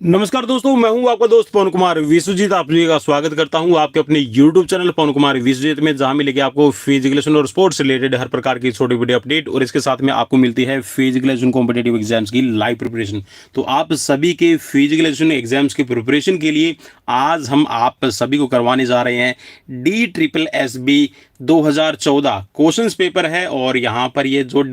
नमस्कार दोस्तों, मैं हूं आपका दोस्त पवन कुमार विश्वजीत। आप सभी का स्वागत करता हूं आपके अपने YouTube चैनल पवन कुमार विश्वजीत में, जहां मिलेगी आपको फिजिकल और स्पोर्ट्स से रिलेटेड हर प्रकार की छोटी वीडियो अपडेट, और इसके साथ में आपको मिलती है फिजिकल कॉम्पिटेटिव एग्जाम्स की लाइव प्रिपरेशन। तो आप सभी के फिजिकल एग्जाम्स की प्रिपरेशन के लिए आज हम आप सभी को करवाने जा रहे हैं DSSB 2014 क्वेश्चंस पेपर है। और यहाँ पर ये जो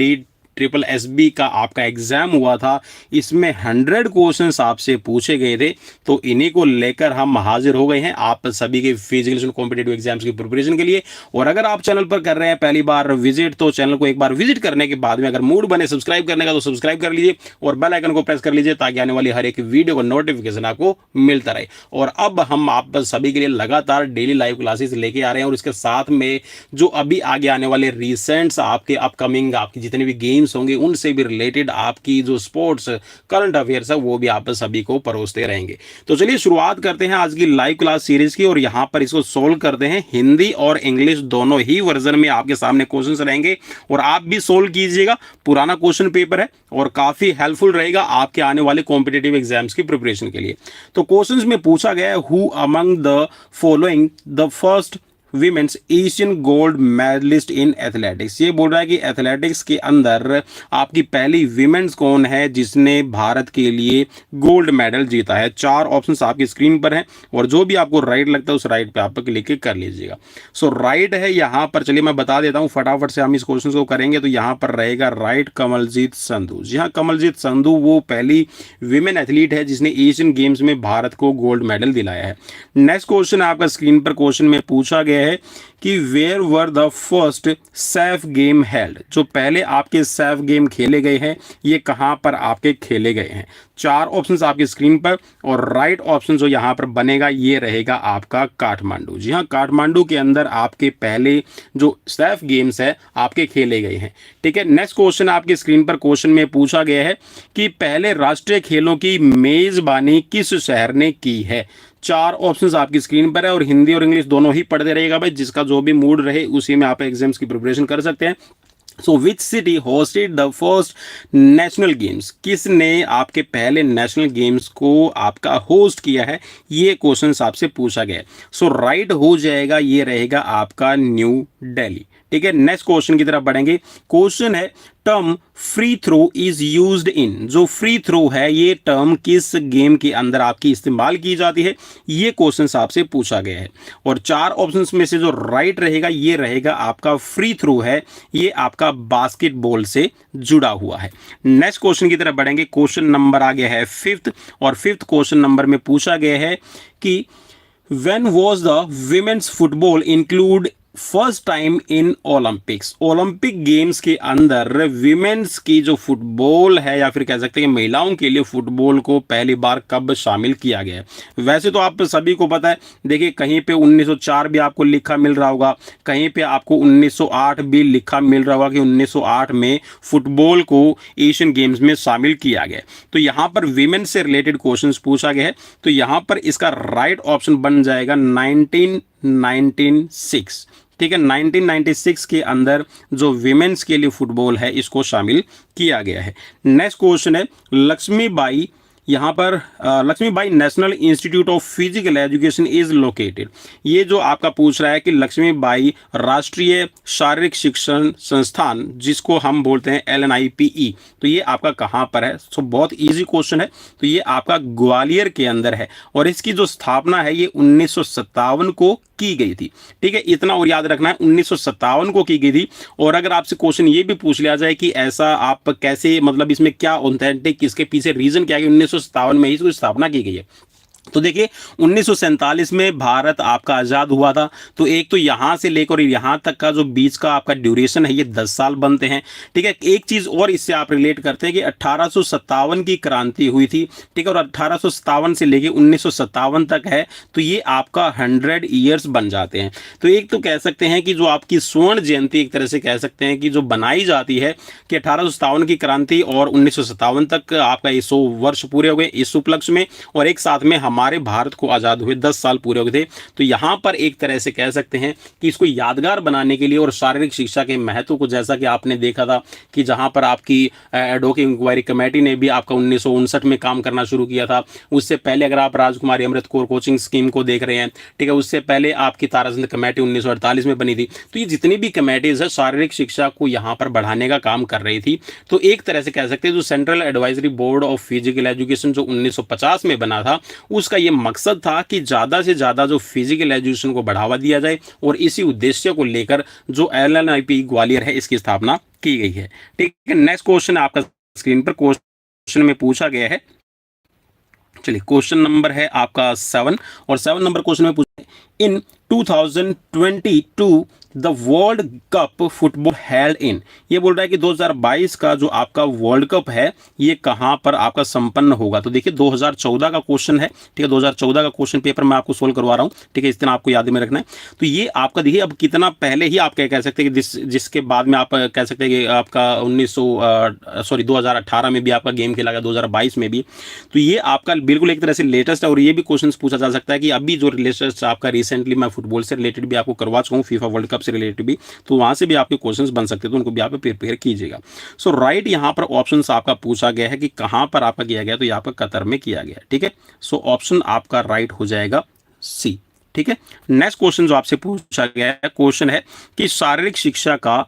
DSSB का आपका एग्जाम हुआ था, इसमें 100 क्वेश्चंस आपसे पूछे गए थे। तो इन्हीं को लेकर हम हाजिर हो गए हैं आप सभी के फिजिकल कॉम्पिटेटिव एग्जाम्स की प्रिपरेशन के लिए। और अगर आप चैनल पर कर रहे हैं पहली बार विजिट, तो चैनल को एक बार विजिट करने के बाद में अगर मूड बने सब्सक्राइब करने का तो सब्सक्राइब कर लीजिए और बेल आइकन को प्रेस कर लीजिए, ताकि आने वाली हर एक वीडियो का नोटिफिकेशन आपको मिलता रहे। और अब हम आप सभी के लिए लगातार डेली लाइव क्लासेस लेके आ रहे हैं, और इसके साथ में जो अभी आगे आने वाले रिसेंट्स आपके अपकमिंग आपके जितने भी गेम्स होंगे उनसे भी रिलेटेड आपकी जो स्पोर्ट्स करंट अफेयर्स है वो भी आप सभी को परोसते रहेंगे। तो चलिए शुरुआत करते हैं आज की लाइव क्लास सीरीज की, और यहां पर इसको सोल्व करते हैं। हिंदी और इंग्लिश दोनों ही वर्जन में आपके सामने क्वेश्चंस रहेंगे, और आप भी सोल्व कीजिएगा। पुराना क्वेश्चन पेपर है और काफी हेल्पफुल रहेगा आपके आने वाले कॉम्पिटेटिव एग्जाम्स की प्रिपरेशन के लिए। तो क्वेश्चंस में पूछा गया है, who among the following the first women's Asian gold medalist in athletics. ये बोल रहा है कि एथलेटिक्स के अंदर आपकी पहली विमेंस कौन है जिसने भारत के लिए गोल्ड मेडल जीता है। 4 ऑप्शंस आपकी स्क्रीन पर हैं, और जो भी आपको राइट लगता है उस राइट पे आप क्लिक कर लीजिएगा। सो राइट है यहाँ पर, चलिए मैं बता देता हूँ फटाफट से हम इस क्वेश्चन को करेंगे। तो यहाँ पर रहेगा राइट कमलजीत संधू। जी हाँ, कमलजीत संधू वो पहली विमेन एथलीट है जिसने एशियन गेम्स में भारत को गोल्ड मेडल दिलाया है। नेक्स्ट क्वेश्चन आपका स्क्रीन पर क्वेश्चन में पूछा गया है कि where were the first SAF game held. जो पहले आपके सैफ गेम खेले गए हैं ये कहां पर आपके खेले गए हैं। 4 ऑप्शंस आपकी स्क्रीन पर, और राइट ऑप्शन जो यहां पर बनेगा ये रहेगा आपका काठमांडू। जी हां, काठमांडू के अंदर आपके पहले जो सैफ गेम्स है आपके खेले गए हैं। ठीक है, नेक्स्ट क्वेश्चन आपकी स्क्रीन पर क्वेश्चन में पूछा गया है कि पहले राष्ट्रीय खेलों की मेजबानी किस शहर ने की है। 4 ऑप्शंस आपकी स्क्रीन पर है, और हिंदी और इंग्लिश दोनों ही पढ़ते रहेगा भाई, जिसका जो भी मूड रहे उसी में आप एग्जाम्स की प्रिपरेशन कर सकते हैं। So which city hosted the first national games. किसने आपके पहले नेशनल गेम्स को आपका होस्ट किया है, ये क्वेश्चन आपसे पूछा गया है। सो राइट हो जाएगा, ये रहेगा आपका न्यू दिल्ली। ठीक है, नेक्स्ट क्वेश्चन की तरफ बढ़ेंगे। क्वेश्चन है term free throw is used in. जो फ्री थ्रो है ये टर्म किस गेम के अंदर आपकी इस्तेमाल की जाती है, ये क्वेश्चन आपसे पूछा गया है। और 4 ऑप्शंस में से जो राइट रहेगा ये रहेगा आपका फ्री थ्रो है, ये आपका बास्केटबॉल से जुड़ा हुआ है। नेक्स्ट क्वेश्चन की तरफ बढ़ेंगे। क्वेश्चन नंबर आ गया है 5th, और 5th क्वेश्चन नंबर में पूछा गया है कि when was the women's football include first time in Olympics. Olympic games के अंदर विमेन्स की जो फुटबॉल है, या फिर कह सकते हैं महिलाओं के लिए फुटबॉल को पहली बार कब शामिल किया गया है। वैसे तो आप सभी को पता है, देखिए कहीं पे 1904 भी आपको लिखा मिल रहा होगा, कहीं पे आपको 1908 भी लिखा मिल रहा होगा कि 1908 में फुटबॉल को एशियन गेम्स में शामिल किया गया। तो यहाँ पर विमेन से रिलेटेड क्वेश्चन पूछा गया है, तो यहाँ पर इसका राइट ऑप्शन बन जाएगा 1996। ठीक है, 1996 के अंदर जो विमेन्स के लिए फुटबॉल है इसको शामिल किया गया है। नेक्स्ट क्वेश्चन है लक्ष्मीबाई, यहाँ पर Lakshmibai national institute of physical education is located. ये जो आपका पूछ रहा है कि लक्ष्मीबाई राष्ट्रीय शारीरिक शिक्षण संस्थान, जिसको हम बोलते हैं LNIPE, तो ये आपका कहाँ पर है। सो बहुत इजी क्वेश्चन है। तो ये आपका ग्वालियर के अंदर है, और इसकी जो स्थापना है ये 1957 को की गई थी। ठीक है, इतना और याद रखना है, 1957 को की गई थी। और अगर आपसे क्वेश्चन ये भी पूछ लिया जाए कि ऐसा आप कैसे, मतलब इसमें क्या ऑथेंटिक, किसके पीछे रीजन क्या है कि 1957 में ही इसकी स्थापना की गई है। तो देखिए 1947 में भारत आपका आज़ाद हुआ था। तो एक तो यहाँ से लेकर यहाँ तक का जो बीच का आपका ड्यूरेशन है ये 10 साल बनते हैं। ठीक है, एक चीज़ और इससे आप रिलेट करते हैं कि 1857 की क्रांति हुई थी। ठीक है, और 1857 से लेकर 1957 तक है, तो ये आपका 100 ईयर्स बन जाते हैं। तो एक तो कह सकते हैं कि जो आपकी स्वर्ण जयंती एक तरह से कह सकते हैं कि जो बनाई जाती है कि 1857 की क्रांति और 1957 तक आपका ये 100 वर्ष पूरे हो गए इस उपलक्ष्य में। और एक साथ में हमारे भारत को आज़ाद हुए 10 साल पूरे हो गए थे। तो यहाँ पर एक तरह से कह सकते हैं कि इसको यादगार बनाने के लिए और शारीरिक शिक्षा के महत्व को, जैसा कि आपने देखा था कि जहाँ पर आपकी एडहोक इंक्वायरी कमेटी ने भी आपका 1959 में काम करना शुरू किया था। उससे पहले अगर आप राजकुमारी अमृत कौर कोचिंग स्कीम को देख रहे हैं, ठीक है, उससे पहले आपकी ताराचंद कमेटी 1948 में बनी थी। तो ये जितनी भी कमेटीज है शारीरिक शिक्षा को यहाँ पर बढ़ाने का काम कर रही थी। तो एक तरह से कह सकते हैं जो central advisory board of physical education जो 1950 में बना था, उसका ये मकसद था कि ज़्यादा से ज़्यादा जो फिजिकल एजुकेशन को बढ़ावा दिया जाए, और इसी उद्देश्य को लेकर जो LNIP ग्वालियर है इसकी स्थापना की गई है। ठीक है, नेक्स्ट क्वेश्चन आपका स्क्रीन पर क्वेश्चन में पूछा गया है। चलिए, क्वेश्चन नंबर है आपका 7, और 7 नंबर क्वेश्चन में पूछा है इन 2022 the world cup football held in. ये बोल रहा है कि 2022 का जो आपका वर्ल्ड कप है ये कहाँ पर आपका संपन्न होगा। तो देखिए 2014 का क्वेश्चन है, ठीक है, 2014 का क्वेश्चन पेपर मैं आपको सोल्व करवा रहा हूँ, ठीक है, इस दिन आपको याद में रखना है। तो ये आपका देखिए अब कितना पहले ही आप क्या कह सकते हैं कि जिसके बाद में आप कह सकते हैं कि आपका 2018 में भी आपका गेम खेला गया, 2022 में भी। तो ये आपका बिल्कुल एक तरह से लेटेस्ट है, और ये भी क्वेश्चन पूछा जा सकता है कि अभी जो लेटेस्ट आपका रिसेंटली मैं फुटबॉल से रिलेटेड भी आपको करवा चुका हूँ, फीफा वर्ल्ड कप से रिलेटेड भी, तो वहां से भी आपके क्वेश्चंस बन सकते हैं, तो उनको भी आप प्रिपेयर कीजिएगा। सो राइट यहाँ पर ऑप्शंस आपका पूछा गया है कि कहां पर आपका किया गया, तो यहाँ पर कतर में किया गया, ठीक है। सो ऑप्शन आपका राइट हो जाएगा सी, ठीक है। नेक्स्ट क्वेश्चन जो आपसे पूछा गया है क्वेश्चन है कि शारीरिक शिक्षा का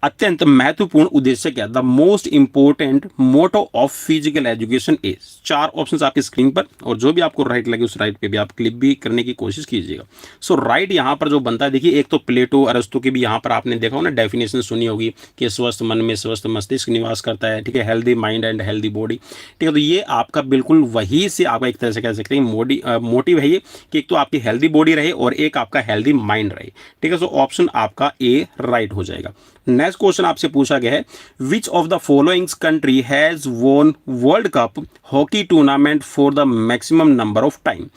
अत्यंत महत्वपूर्ण उद्देश्य क्या, the most important motto of physical education is. 4 options आपकी स्क्रीन पर, और जो भी आपको राइट लगे उस राइट पे भी आप क्लिक भी करने की कोशिश कीजिएगा। सो राइट यहाँ पर जो बनता है, देखिए एक तो प्लेटो अरस्तु की भी यहाँ पर आपने देखा हो ना, डेफिनेशन सुनी होगी कि स्वस्थ मन में स्वस्थ मस्तिष्क निवास करता है, ठीक है, healthy mind and healthy body, ठीक है। तो ये आपका बिल्कुल वही से आपका एक तरह से कह सकते हैं मोटिव है ये कि एक तो आपकी हेल्दी बॉडी रहे और एक आपका हेल्दी माइंड रहे, ठीक है। सो ऑप्शन आपका ए राइट हो जाएगा। नेक्स्ट क्वेश्चन आपसे पूछा गया है which of the following country has वोन world cup hockey tournament for the maximum number of time.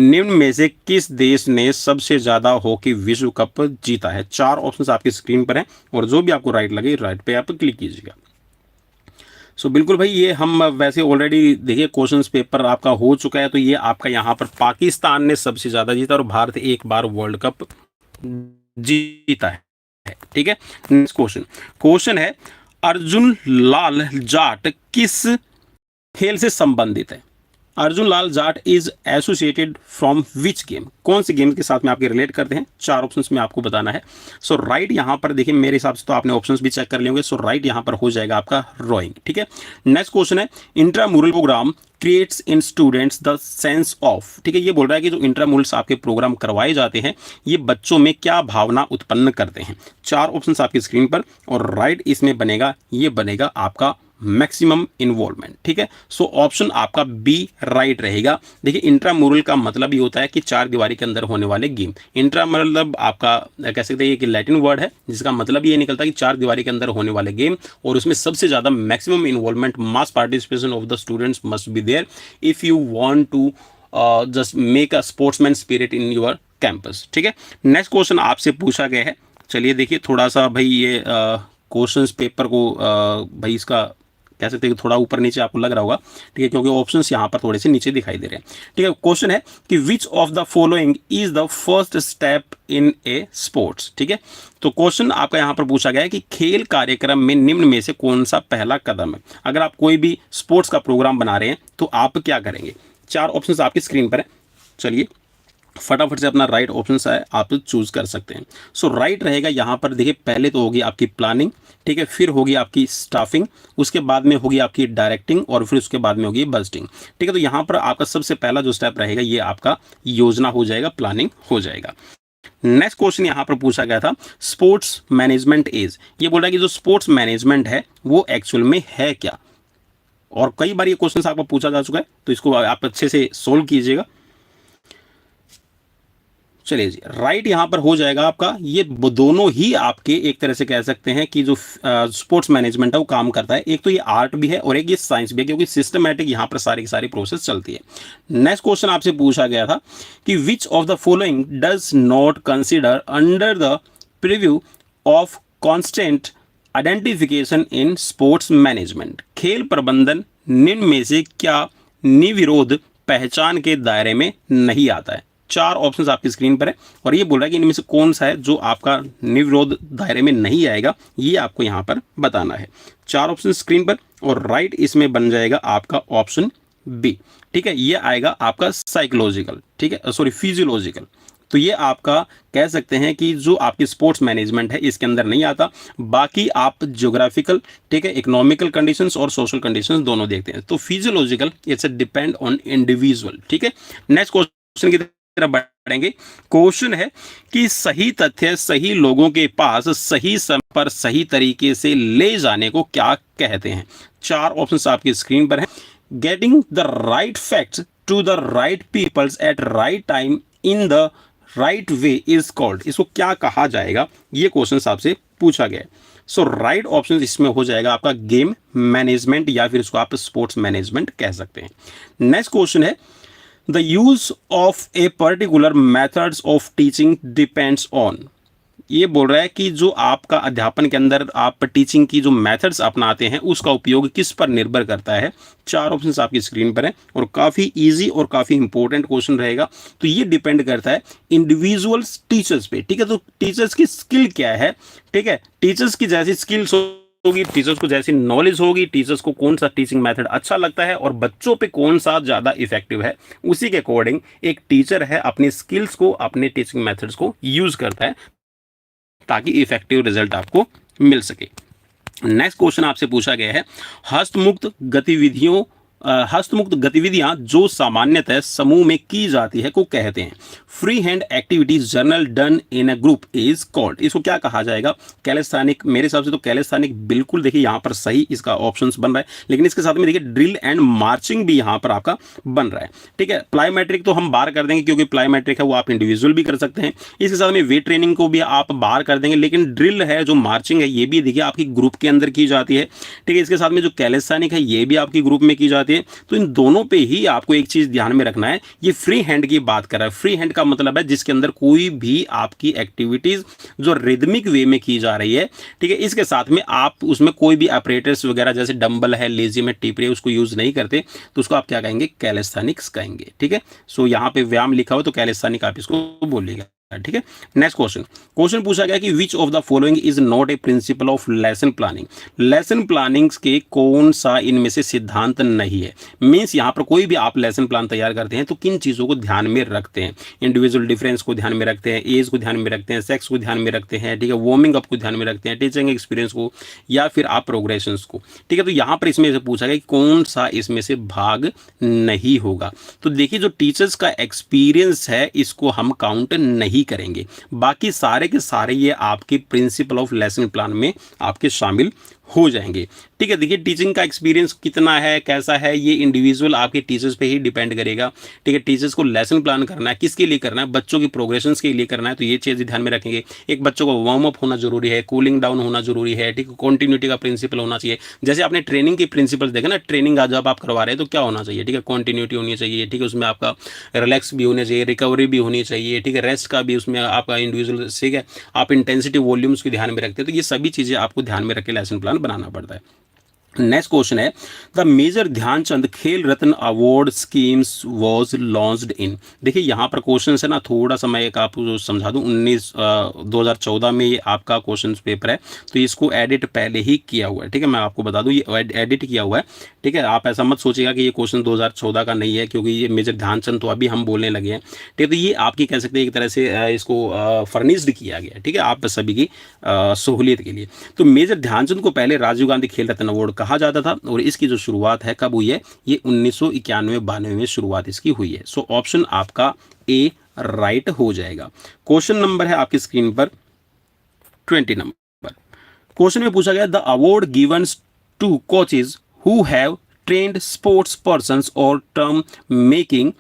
निम्न में से किस देश ने सबसे ज्यादा हॉकी विश्व कप जीता है। 4 ऑप्शंस आपकी स्क्रीन पर हैं, और जो भी आपको राइट लगे राइट पे आप क्लिक कीजिएगा। सो बिल्कुल भाई, ये हम वैसे ऑलरेडी देखिए क्वेश्चंस पेपर आपका हो चुका है। तो ये आपका यहाँ पर पाकिस्तान ने सबसे ज्यादा जीता, और भारत एक बार वर्ल्ड कप जीता है, ठीक है। नेक्स्ट क्वेश्चन है अर्जुन लाल जाट किस खेल से संबंधित है। Arjun Lal Jat is associated from which game, कौन से गेम के साथ में आपके रिलेट करते हैं। 4 ऑप्शंस में आपको बताना है। सो राइट यहाँ पर देखिए मेरे हिसाब से तो आपने ऑप्शंस भी चेक कर लिए होंगे। सो राइट यहाँ पर हो जाएगा आपका रोइंग, ठीक है। नेक्स्ट क्वेश्चन है intramural program creates in students the sense of, ठीक है। ये बोल रहा है कि जो इंट्रामुरल्स आपके प्रोग्राम करवाए जाते हैं ये बच्चों में क्या भावना उत्पन्न करते हैं। 4 ऑप्शंस आपकी स्क्रीन पर, और राइट इसमें बनेगा, ये बनेगा आपका मैक्सिमम इन्वॉल्वमेंट, ठीक है। सो ऑप्शन आपका बी राइट रहेगा। देखिए इंट्रामुरल का मतलब ये होता है कि 4 दीवारी के अंदर होने वाले गेम। इंट्रा मतलब आपका कह सकते हैं कि लैटिन वर्ड है जिसका मतलब ये निकलता है कि 4 दीवारी के अंदर होने वाले गेम, और उसमें सबसे ज्यादा maximum involvement mass participation of the students must be there if you want to just make a sportsman spirit in your campus, ठीक है। नेक्स्ट क्वेश्चन आपसे पूछा गया है। चलिए देखिए थोड़ा सा भाई ये क्वेश्चंस पेपर को भाई इसका कह सकते हैं कि थोड़ा ऊपर नीचे आपको लग रहा होगा, ठीक है, क्योंकि ऑप्शंस यहाँ पर थोड़े से नीचे दिखाई दे रहे हैं, ठीक है। क्वेश्चन है कि विच of the following is the first step in A sports, ठीक है। तो क्वेश्चन आपका यहाँ पर पूछा गया है कि खेल कार्यक्रम में निम्न में से कौन सा पहला कदम है। अगर आप कोई भी स्पोर्ट्स का प्रोग्राम बना रहे हैं तो आप क्या करेंगे। 4 ऑप्शंस आपकी स्क्रीन पर है। चलिए फटाफट से अपना राइट ऑप्शन है आप चूज कर सकते हैं। सो राइट रहेगा यहाँ पर देखिए पहले तो होगी आपकी प्लानिंग, ठीक है, फिर होगी आपकी स्टाफिंग, उसके बाद में होगी आपकी डायरेक्टिंग, और फिर उसके बाद में होगी बजटिंग, ठीक है। तो यहाँ पर आपका सबसे पहला जो स्टेप रहेगा ये आपका योजना हो जाएगा, प्लानिंग हो जाएगा। नेक्स्ट क्वेश्चन यहाँ पर पूछा गया था स्पोर्ट्स मैनेजमेंट इज, ये बोल रहा है कि जो स्पोर्ट्स मैनेजमेंट है वो एक्चुअल में है क्या, और कई बार ये क्वेश्चन आपको पूछा जा चुका है, तो इसको आप अच्छे से सोल्व कीजिएगा। चलिए जी राइट यहाँ पर हो जाएगा आपका, ये दोनों ही आपके एक तरह से कह सकते हैं कि जो स्पोर्ट्स मैनेजमेंट है वो काम करता है। एक तो ये आर्ट भी है और एक ये साइंस भी है, क्योंकि सिस्टमैटिक यहाँ पर सारी की सारी प्रोसेस चलती है। नेक्स्ट क्वेश्चन आपसे पूछा गया था कि विच of the following does not consider under the preview of constant identification in sports management. खेल प्रबंधन निम्न में से क्या निर्विरोध पहचान के दायरे में नहीं आता है। 4 ऑप्शंस आपकी स्क्रीन पर है और ये बोल रहा है कि इनमें से कौन सा है जो आपका निर्विरोध दायरे में नहीं आएगा, ये आपको यहाँ पर बताना है। 4 ऑप्शन स्क्रीन पर और राइट इसमें बन जाएगा आपका ऑप्शन बी। ठीक है, ये आएगा आपका साइकोलॉजिकल, ठीक है, सॉरी फिजियोलॉजिकल। तो ये आपका कह सकते हैं कि जो आपकी स्पोर्ट्स मैनेजमेंट है इसके अंदर नहीं आता। बाकी आप ज्योग्राफिकल, ठीक है, इकोनॉमिकल कंडीशंस और सोशल कंडीशंस दोनों देखते हैं। तो physiological it's depend on individual. ठीक है, नेक्स्ट क्वेश्चन की तरफ बढ़ेंगे। क्वेश्चन है कि सही तथ्य सही लोगों के पास सही समय पर सही तरीके से ले जाने को क्या कहते हैं। 4 ऑप्शंस आपकी स्क्रीन पर हैं। Getting the right facts to the right peoples at right time in the right way is called. इसको क्या कहा जाएगा, ये क्वेश्चन आपसे पूछा गया है। सो राइट ऑप्शन इसमें हो जाएगा आपका गेम मैनेजमेंट या फिर इसको आप स्पोर्ट्स मैनेजमेंट कह सकते हैं। नेक्स्ट क्वेश्चन है the use of a particular methods of teaching depends on. ये बोल रहा है कि जो आपका अध्यापन के अंदर आप टीचिंग की जो मेथड्स अपनाते हैं उसका उपयोग किस पर निर्भर करता है। 4 ऑप्शंस आपकी स्क्रीन पर है और काफ़ी इजी और काफ़ी इंपॉर्टेंट क्वेश्चन रहेगा। तो ये डिपेंड करता है इंडिविजुअल्स टीचर्स पे। ठीक है, तो टीचर्स की स्किल क्या है, ठीक है, टीचर्स की जैसी स्किल्स होगी, टीचर्स को जैसी नॉलेज होगी, टीचर्स को कौन सा टीचिंग मेथड अच्छा लगता है और बच्चों पे कौन सा ज़्यादा इफेक्टिव है, उसी के अकॉर्डिंग एक टीचर है अपनी स्किल्स को, अपने टीचिंग मेथड्स को यूज़ करता है ताकि इफेक्टिव रिजल्ट आपको मिल सके। नेक्स्ट क्वेश्चन आपसे पूछा गया है हस्तमुक्त गतिविधियां जो सामान्यतः समूह में की जाती है को कहते हैं। Free hand activities journal done in a group is called. इसको क्या कहा जाएगा। कैलिस्थेनिक, मेरे हिसाब से तो कैलिस्थेनिक बिल्कुल देखिए यहाँ पर सही इसका ऑप्शंस बन रहा है, लेकिन इसके साथ में देखिए ड्रिल एंड मार्चिंग भी यहाँ पर आपका बन रहा है। ठीक है, प्लाईमेट्रिक तो हम बाहर कर देंगे क्योंकि प्लाईमेट्रिक है वो आप इंडिविजुअल भी कर सकते हैं। इसके साथ में वेट ट्रेनिंग को भी आप बाहर कर देंगे, लेकिन ड्रिल है जो मार्चिंग है ये भी देखिए आपकी ग्रुप के अंदर की जाती है। ठीक है, इसके साथ में जो कैलिस्थेनिक है ये भी आपकी ग्रुप में की जाती है। तो इन दोनों पे ही आपको एक चीज ध्यान में रखना है, ये फ्री हैंड की बात कर रहा है। फ्री हैंड का मतलब है जिसके अंदर कोई भी आपकी एक्टिविटीज जो रिदमिक वे में की जा रही है। ठीक है, इसके साथ में आप उसमें कोई भी ऑपरेटर्स वगैरह जैसे डंबल है, लेजी में टिपरे उसको यूज नहीं करते, तो उसको आप क्या कहेंगे, कैलिस्थेनिक्स कहेंगे। ठीक है, सो यहाँ पे व्यायाम लिखा हुआ तो कैलिस्थेनिक आप इसको बोलिएगा। ठीक है, नेक्स्ट क्वेश्चन पूछा गया कि विच of the following is not a principle of lesson planning. Lesson planning के कौन सा इनमें से सिद्धांत नहीं है। मीन्स यहाँ पर कोई भी आप लेसन प्लान तैयार करते हैं तो किन चीज़ों को ध्यान में रखते हैं। इंडिविजुअल डिफरेंस को ध्यान में रखते हैं, एज को ध्यान में रखते हैं, सेक्स को ध्यान में रखते हैं, ठीक है, वार्मिंग अप को ध्यान में रखते हैं, टीचिंग एक्सपीरियंस को, या फिर आप प्रोग्रेशंस को। ठीक है, तो यहाँ पर इसमें से पूछा गया कि कौन सा इसमें से भाग नहीं होगा। तो देखिए जो टीचर्स का एक्सपीरियंस है इसको हम काउंट नहीं करेंगे, बाकी सारे के सारे ये आपके प्रिंसिपल ऑफ लेसन प्लान में आपके शामिल हो जाएंगे। ठीक है, देखिए टीचिंग का एक्सपीरियंस कितना है, कैसा है, ये इंडिविजुअल आपके टीचर्स पे ही डिपेंड करेगा। ठीक है, टीचर्स को लेसन प्लान करना है, किसके लिए करना है, बच्चों की प्रोग्रेशंस के लिए करना है, तो ये चीज़ ध्यान में रखेंगे। एक बच्चों को वार्म अप होना जरूरी है, कूलिंग डाउन होना जरूरी है, ठीक है, कॉन्टिन्यूटी का प्रिंसिपल होना चाहिए। जैसे आपने ट्रेनिंग के प्रिंसिपल देखे ना, ट्रेनिंग जब आप करवा रहे हैं तो क्या होना चाहिए, ठीक है, कॉन्टिन्यूटी होनी चाहिए, ठीक है, उसमें आपका रिलैक्स भी होना चाहिए, रिकवरी भी होनी चाहिए, ठीक है, रेस्ट का भी उसमें आपका इंडिविजुअल, ठीक है, आप इंटेंसिटी वॉल्यूम्स को ध्यान में रखते हैं, तो ये सभी चीज़ें आपको ध्यान में रख के लेसन प्लान बनाना पड़ता है। नेक्स्ट क्वेश्चन है the major Dhyan Chand Khel Ratna award schemes was launched in. देखिए यहाँ पर क्वेश्चन है ना, थोड़ा सा मैं एक आपको समझा दूं। 2014 में ये आपका क्वेश्चन पेपर है, तो इसको एडिट पहले ही किया हुआ है। ठीक है, मैं आपको बता दूं ये एडिट किया हुआ है। ठीक है, आप ऐसा मत सोचिएगा कि ये क्वेश्चन 2014 का नहीं है, क्योंकि ये मेजर ध्यानचंद तो अभी हम बोलने लगे हैं। ठीक है, तो ये आपकी कह सकते हैं एक तरह से इसको फर्निश्ड किया गया है। ठीक है, आप सभी की सहूलियत के लिए। तो मेजर ध्यानचंद को पहले राजीव गांधी खेल रत्न अवार्ड कहा जाता था, और इसकी जो शुरुआत है कब हुई है, ये 1991-92 में शुरुआत इसकी हुई है। सो ऑप्शन आपका ए राइट हो जाएगा। क्वेश्चन नंबर है आपकी स्क्रीन पर 20 नंबर। क्वेश्चन में पूछा गया the award given to coaches who have trained sports persons और term making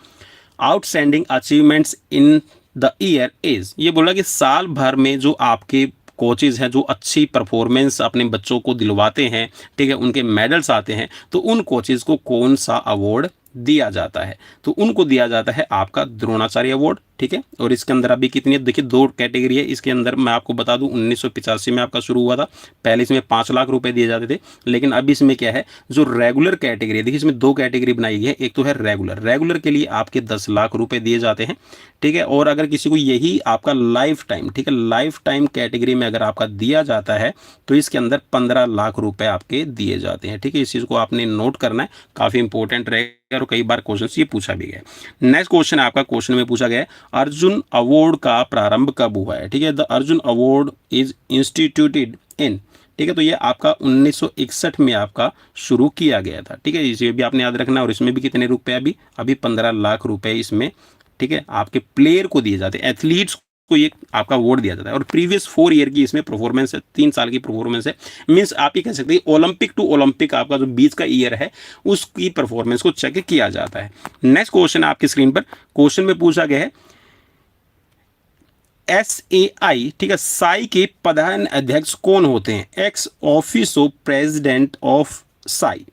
outstanding achievements in the year is. ये बोला कि साल भर में जो आपके कोचेज़ हैं जो अच्छी परफॉर्मेंस अपने बच्चों को दिलवाते हैं, ठीक है, उनके मेडल्स आते हैं, तो उन कोचेज़ को कौन सा अवार्ड दिया जाता है? तो उनको दिया जाता है आपका द्रोणाचार्य अवार्ड, ठीक है। और इसके अंदर अभी कितनी, देखिए 2 कैटेगरी है इसके अंदर। मैं आपको बता दूं 1985 में आपका शुरू हुआ था। पहले इसमें 5 लाख रुपए दिए जाते थे, लेकिन अब इसमें क्या है, जो रेगुलर कैटेगरी है, देखिए इसमें 2 कैटेगरी बनाई गई है। एक तो है रेगुलर के लिए आपके 10 लाख रुपए दिए जाते हैं, ठीक है। और अगर किसी को यही आपका लाइफ टाइम, ठीक है, लाइफ टाइम कैटेगरी में अगर आपका दिया जाता है तो इसके अंदर 15 लाख रुपए आपके दिए जाते हैं, ठीक है। इस चीज को आपने नोट करना है, काफी इंपॉर्टेंट रहेगा और कई बार क्वेश्चन ये पूछा भी गया है। नेक्स्ट क्वेश्चन आपका, क्वेश्चन में पूछा गया है अर्जुन अवार्ड का प्रारंभ कब हुआ है, ठीक है। The Arjun award is instituted इन, ठीक है। तो ये आपका 1961 में आपका शुरू किया गया था, ठीक है। इसे भी आपने याद रखना। और इसमें भी कितने रुपए, अभी 15 लाख रुपए इसमें, ठीक है, आपके प्लेयर को दिए जाते हैं, एथलीट्स को ये आपका अवार्ड दिया जाता है। और प्रीवियस 4 ईयर की इसमें परफॉर्मेंस है, 3 साल की परफॉर्मेंस है। मींस आप ये कह सकते हैं ओलंपिक टू ओलंपिक आपका जो बीच का ईयर है उसकी परफॉर्मेंस को चेक किया जाता है। नेक्स्ट क्वेश्चन आपकी स्क्रीन पर, क्वेश्चन में पूछा गया है SAI, ठीक है, साई के प्रधान अध्यक्ष कौन होते हैं? X officio president of Sai.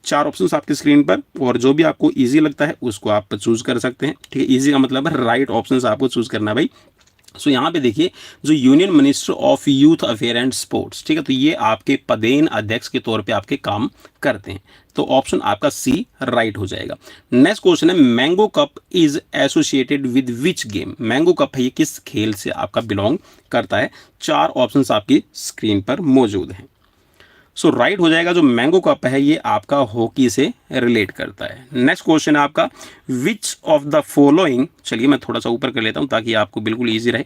4 options आपकी स्क्रीन पर, और जो भी आपको इजी लगता है उसको आप चूज कर सकते हैं, ठीक है। इजी का मतलब है राइट ऑप्शंस आपको चूज करना है भाई। सो यहाँ पे देखिए जो union minister of youth affair and sports, ठीक है, तो ये आपके पदेन अध्यक्ष के तौर पे आपके काम करते हैं। तो ऑप्शन आपका सी राइट हो जाएगा। नेक्स्ट क्वेश्चन है mango cup is associated with which game? Mango cup है ये किस खेल से आपका बिलोंग करता है? 4 ऑप्शंस आपकी स्क्रीन पर मौजूद हैं। सो राइट हो जाएगा, जो मैंगो कप है ये आपका हॉकी से रिलेट करता है। नेक्स्ट क्वेश्चन है आपका विच ऑफ द फॉलोइंग, चलिए मैं थोड़ा सा ऊपर कर लेता हूं ताकि आपको बिल्कुल इजी रहे।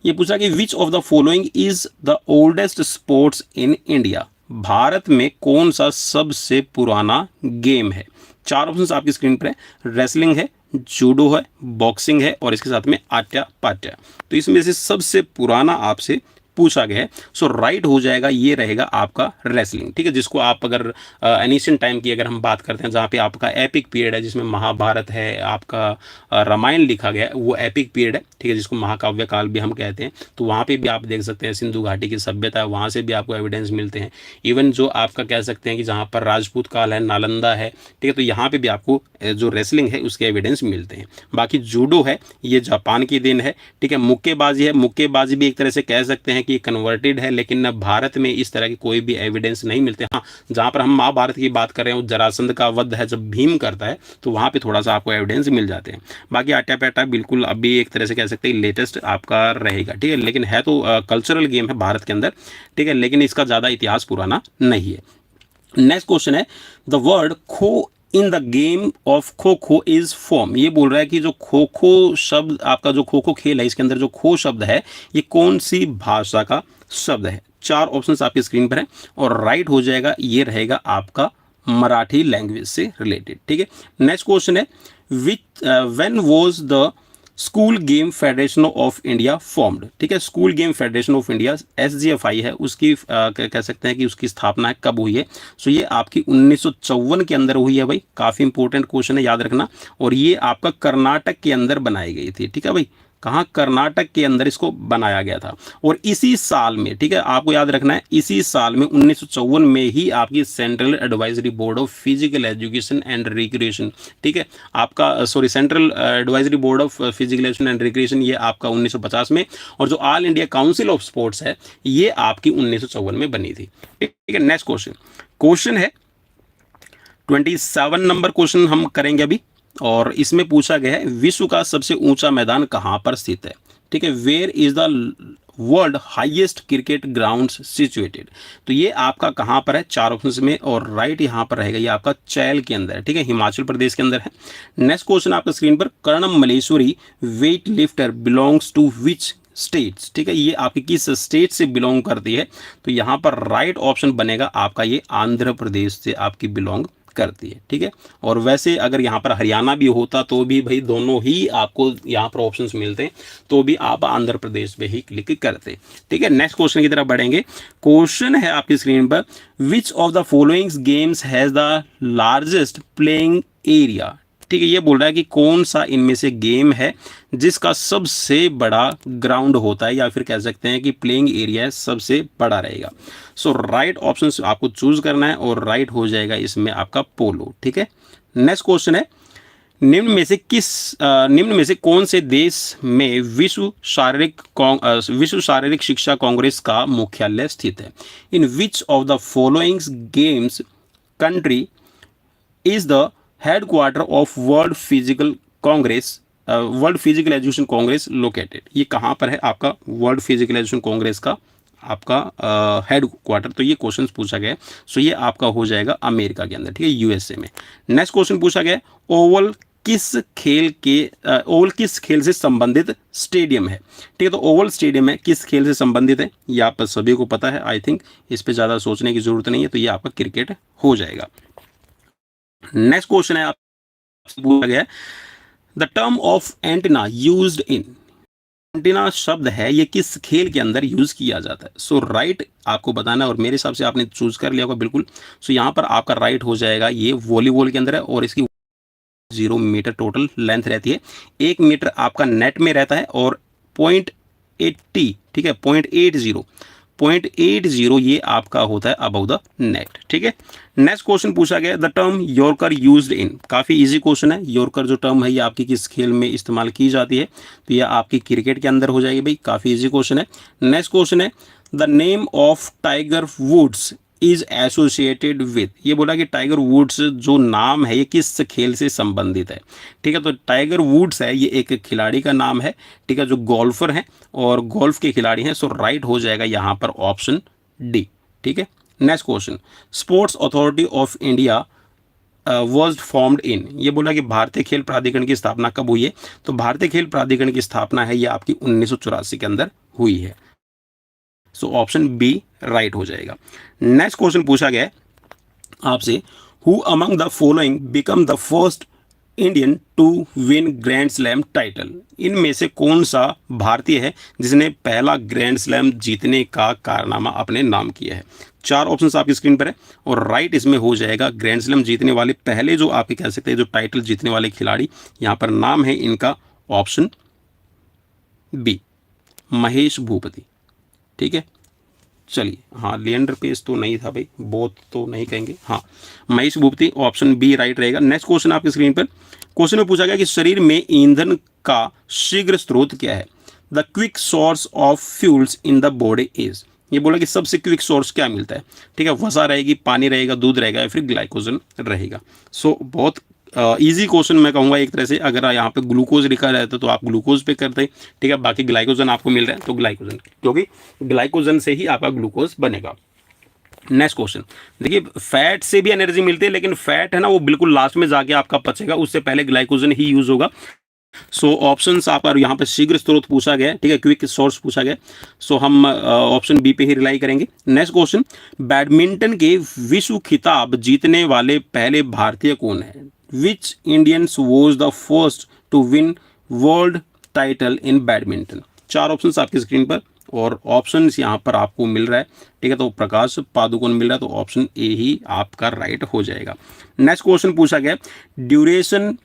ये पूछा कि विच of the following is the oldest sports in India? Bharat में कौन सा सबसे पुराना गेम है? 4 ऑप्शन आपकी स्क्रीन पर है, रेसलिंग है, जूडो है, बॉक्सिंग है और इसके साथ में आट्या पाट्या। तो इसमें से सबसे पुराना आपसे पूछा गया है। सो राइट हो जाएगा, ये रहेगा आपका रेसलिंग, ठीक है, जिसको आप अगर एनिशियंट टाइम की अगर हम बात करते हैं जहाँ पे आपका एपिक पीरियड है, जिसमें महाभारत है, आपका रामायण लिखा गया है, वो एपिक पीरियड है, ठीक है, जिसको महाकाव्य काल भी हम कहते हैं। तो वहाँ पे भी आप देख सकते हैं सिंधु घाटी की सभ्यता है, वहाँ से भी आपको एविडेंस मिलते हैं। इवन जो आपका कह सकते हैं कि जहाँ पर राजपूत काल है, नालंदा है, ठीक है, तो यहाँ पे भी आपको जो रेसलिंग है उसके एविडेंस मिलते हैं। बाकी जूडो है ये जापान की देन है, ठीक है। मुक्केबाजी है, मुक्केबाजी भी एक तरह से कह सकते हैं कि कन्वर्टेड है, लेकिन भारत में इस तरह के कोई भी एविडेंस नहीं मिलते। हाँ, जहाँ पर हम महाभारत की बात कर रहे हैं, जरासंध का वध है जब भीम करता है, तो वहाँ पे थोड़ा सा आपको एविडेंस मिल जाते हैं। बाकी आट्या पाट्या बिल्कुल अभी एक तरह से कह सकते हैं लेटेस्ट आपका रहेगा, ठीक है, लेकिन है तो कल्चरल गेम है भारत के अंदर, ठीक है, लेकिन इसका ज़्यादा इतिहास पुराना नहीं है। नेक्स्ट क्वेश्चन है द वर्ड खो in the game of kho kho is form. ये बोल रहा है कि जो खो खो शब्द आपका, जो खो खो खेल है, इसके अंदर जो खो शब्द है ये कौन सी भाषा का शब्द है? 4 ऑप्शंस आपकी स्क्रीन पर है और राइट हो जाएगा, ये रहेगा आपका मराठी लैंग्वेज से रिलेटेड, ठीक है। नेक्स्ट क्वेश्चन है विच when was the school game federation of India formed? ठीक है, school game federation of India SGFI है, उसकी कह सकते हैं कि उसकी स्थापना कब हुई है? सो ये आपकी 1954 के अंदर हुई है भाई। काफ़ी इंपॉर्टेंट क्वेश्चन है, याद रखना। और ये आपका कर्नाटक के अंदर बनाई गई थी, ठीक है भाई, कहाँ? कर्नाटक के अंदर इसको बनाया गया था। और इसी साल में, ठीक है, आपको याद रखना है, इसी साल में 1954 में ही आपकी central advisory board of physical education and recreation, ठीक है, आपका central advisory board of physical education and recreation, ये आपका 1950 में, और जो all India council of sports है ये आपकी 1954 में बनी थी, ठीक है। नेक्स्ट क्वेश्चन है 27 नंबर क्वेश्चन हम करेंगे अभी, और इसमें पूछा गया है विश्व का सबसे ऊंचा मैदान कहां पर स्थित है? ठीक है, where is the world highest cricket ground situated? तो ये आपका कहां पर है? 4 ऑप्शन में, और राइट यहां पर रहेगा, ये आपका चैल के अंदर है, ठीक है, हिमाचल प्रदेश के अंदर है। नेक्स्ट क्वेश्चन आपका स्क्रीन पर, Karnam Malleswari weight lifter belongs to which states? ठीक है, ये आपकी किस स्टेट से बिलोंग करती है? तो यहाँ पर राइट ऑप्शन बनेगा आपका ये आंध्र प्रदेश से आपकी बिलोंग करती है, ठीक है। और वैसे अगर यहाँ पर हरियाणा भी होता तो भी भाई दोनों ही आपको यहाँ पर ऑप्शंस मिलते हैं, तो भी आप आंध्र प्रदेश पे ही क्लिक करते, ठीक है। नेक्स्ट क्वेश्चन की तरफ बढ़ेंगे। क्वेश्चन है आपकी स्क्रीन पर, विच of the following games has the largest playing area? ठीक है, ये बोल रहा है कि कौन सा इनमें से गेम है जिसका सबसे बड़ा ग्राउंड होता है, या फिर कह सकते हैं कि प्लेइंग एरिया सबसे बड़ा रहेगा। सो राइट ऑप्शन आपको चूज करना है, और राइट हो जाएगा इसमें आपका पोलो, ठीक है। नेक्स्ट क्वेश्चन है, निम्न में से कौन से देश में विश्व शारीरिक शिक्षा कांग्रेस का मुख्यालय स्थित है? In which of the following games country is the headquarter of world physical education congress located? ये कहाँ पर है आपका वर्ल्ड फिजिकल एजुकेशन कांग्रेस का आपका हेड क्वार्टर? तो ये क्वेश्चन पूछा गया है। सो ये आपका हो जाएगा अमेरिका के अंदर, ठीक है, यूएसए में। नेक्स्ट क्वेश्चन पूछा गया, ओवल किस खेल से संबंधित स्टेडियम है? ठीक है, तो ओवल स्टेडियम है किस खेल से संबंधित है? ये आप सभी को पता है, आई थिंक इस पे ज़्यादा सोचने की जरूरत नहीं है। तो ये आपका क्रिकेट हो जाएगा। नेक्स्ट क्वेश्चन है, आपसे पूछा गया, the term of antenna used in, antenna शब्द है ये किस खेल के अंदर यूज किया जाता है? सो राइट आपको बताना है, और मेरे हिसाब से आपने चूज कर लिया होगा बिल्कुल। सो यहाँ पर आपका राइट हो जाएगा, ये वॉलीबॉल के अंदर है और इसकी 0 मीटर टोटल लेंथ रहती है। 1 मीटर आपका नेट में रहता है और 0.80, ठीक है, 0.80 ये आपका होता है अबव द नेट, ठीक है। नेक्स्ट क्वेश्चन पूछा गया, the term yorker used in, काफ़ी इजी क्वेश्चन है। यॉर्कर जो टर्म है ये आपकी किस खेल में इस्तेमाल की जाती है? तो ये आपकी क्रिकेट के अंदर हो जाएगी भाई, काफ़ी इजी क्वेश्चन है। नेक्स्ट क्वेश्चन है, the name of Tiger Woods is associated with, ये बोला कि टाइगर वुड्स जो नाम है ये किस खेल से संबंधित है? ठीक है, तो टाइगर वुड्स है ये एक खिलाड़ी का नाम है, ठीक है, जो गोल्फर हैं और गोल्फ के खिलाड़ी हैं। सो राइट हो जाएगा यहाँ पर ऑप्शन डी, ठीक है। Next question, sports authority of India was formed in, ये बोला कि भारतीय खेल प्राधिकरण की स्थापना कब हुई है? तो भारतीय खेल प्राधिकरण की स्थापना है ये आपकी 1984 के अंदर हुई है। सो ऑप्शन बी राइट हो जाएगा। नेक्स्ट क्वेश्चन पूछा गया है आपसे, who among the following become the first Indian to win grand slam title? इनमें से कौन सा भारतीय है जिसने पहला ग्रैंड स्लैम जीतने का कारनामा अपने नाम किया है? 4 ऑप्शंस आपकी स्क्रीन पर है और राइट इसमें हो जाएगा ग्रैंड स्लैम जीतने वाले पहले जो आपके कह सकते हैं जो टाइटल जीतने वाले खिलाड़ी, यहाँ पर नाम है इनका ऑप्शन बी, महेश भूपति, ठीक है। चलिए, हाँ, लिएंडर पेस तो नहीं था भाई, बोथ तो नहीं कहेंगे, हाँ, Mahesh Bhupathi, option B right रहेगा। नेक्स्ट क्वेश्चन आपकी स्क्रीन पर, क्वेश्चन में पूछा गया कि शरीर में ईंधन का शीघ्र स्रोत क्या है? The quick source of fuels in the body is, ये बोला कि सबसे क्विक सोर्स क्या मिलता है? ठीक है, वसा रहेगी, पानी रहेगा, दूध रहेगा या फिर ग्लाइकोजन रहेगा। सो बहुत इजी क्वेश्चन मैं कहूँगा एक तरह से। अगर यहाँ पे ग्लूकोज लिखा रहता तो आप ग्लूकोज पे करते, ठीक है, बाकी ग्लाइकोजन आपको मिल रहा है तो ग्लाइकोजन, क्योंकि ग्लाइकोजन से ही आपका ग्लूकोज बनेगा। नेक्स्ट क्वेश्चन देखिए, फैट से भी एनर्जी मिलती है, लेकिन फैट है ना वो बिल्कुल लास्ट में जाके आपका पचेगा, उससे पहले ग्लाइकोजन ही यूज होगा। सो ऑप्शंस आपका यहाँ पे शीघ्र स्रोत पूछा गया, ठीक है, क्विक सोर्स पूछा गया। सो हम ऑप्शन बी पे ही रिलाई करेंगे। नेक्स्ट क्वेश्चन, बैडमिंटन के विश्व खिताब जीतने वाले पहले भारतीय कौन है? Which Indians was the first to win world title in badminton? 4 options आपकी स्क्रीन पर और ऑप्शंस यहाँ पर आपको मिल रहा है, ठीक है, तो प्रकाश पादुकोण मिल रहा है, तो ऑप्शन ए ही आपका राइट हो जाएगा। नेक्स्ट क्वेश्चन पूछा गया, duration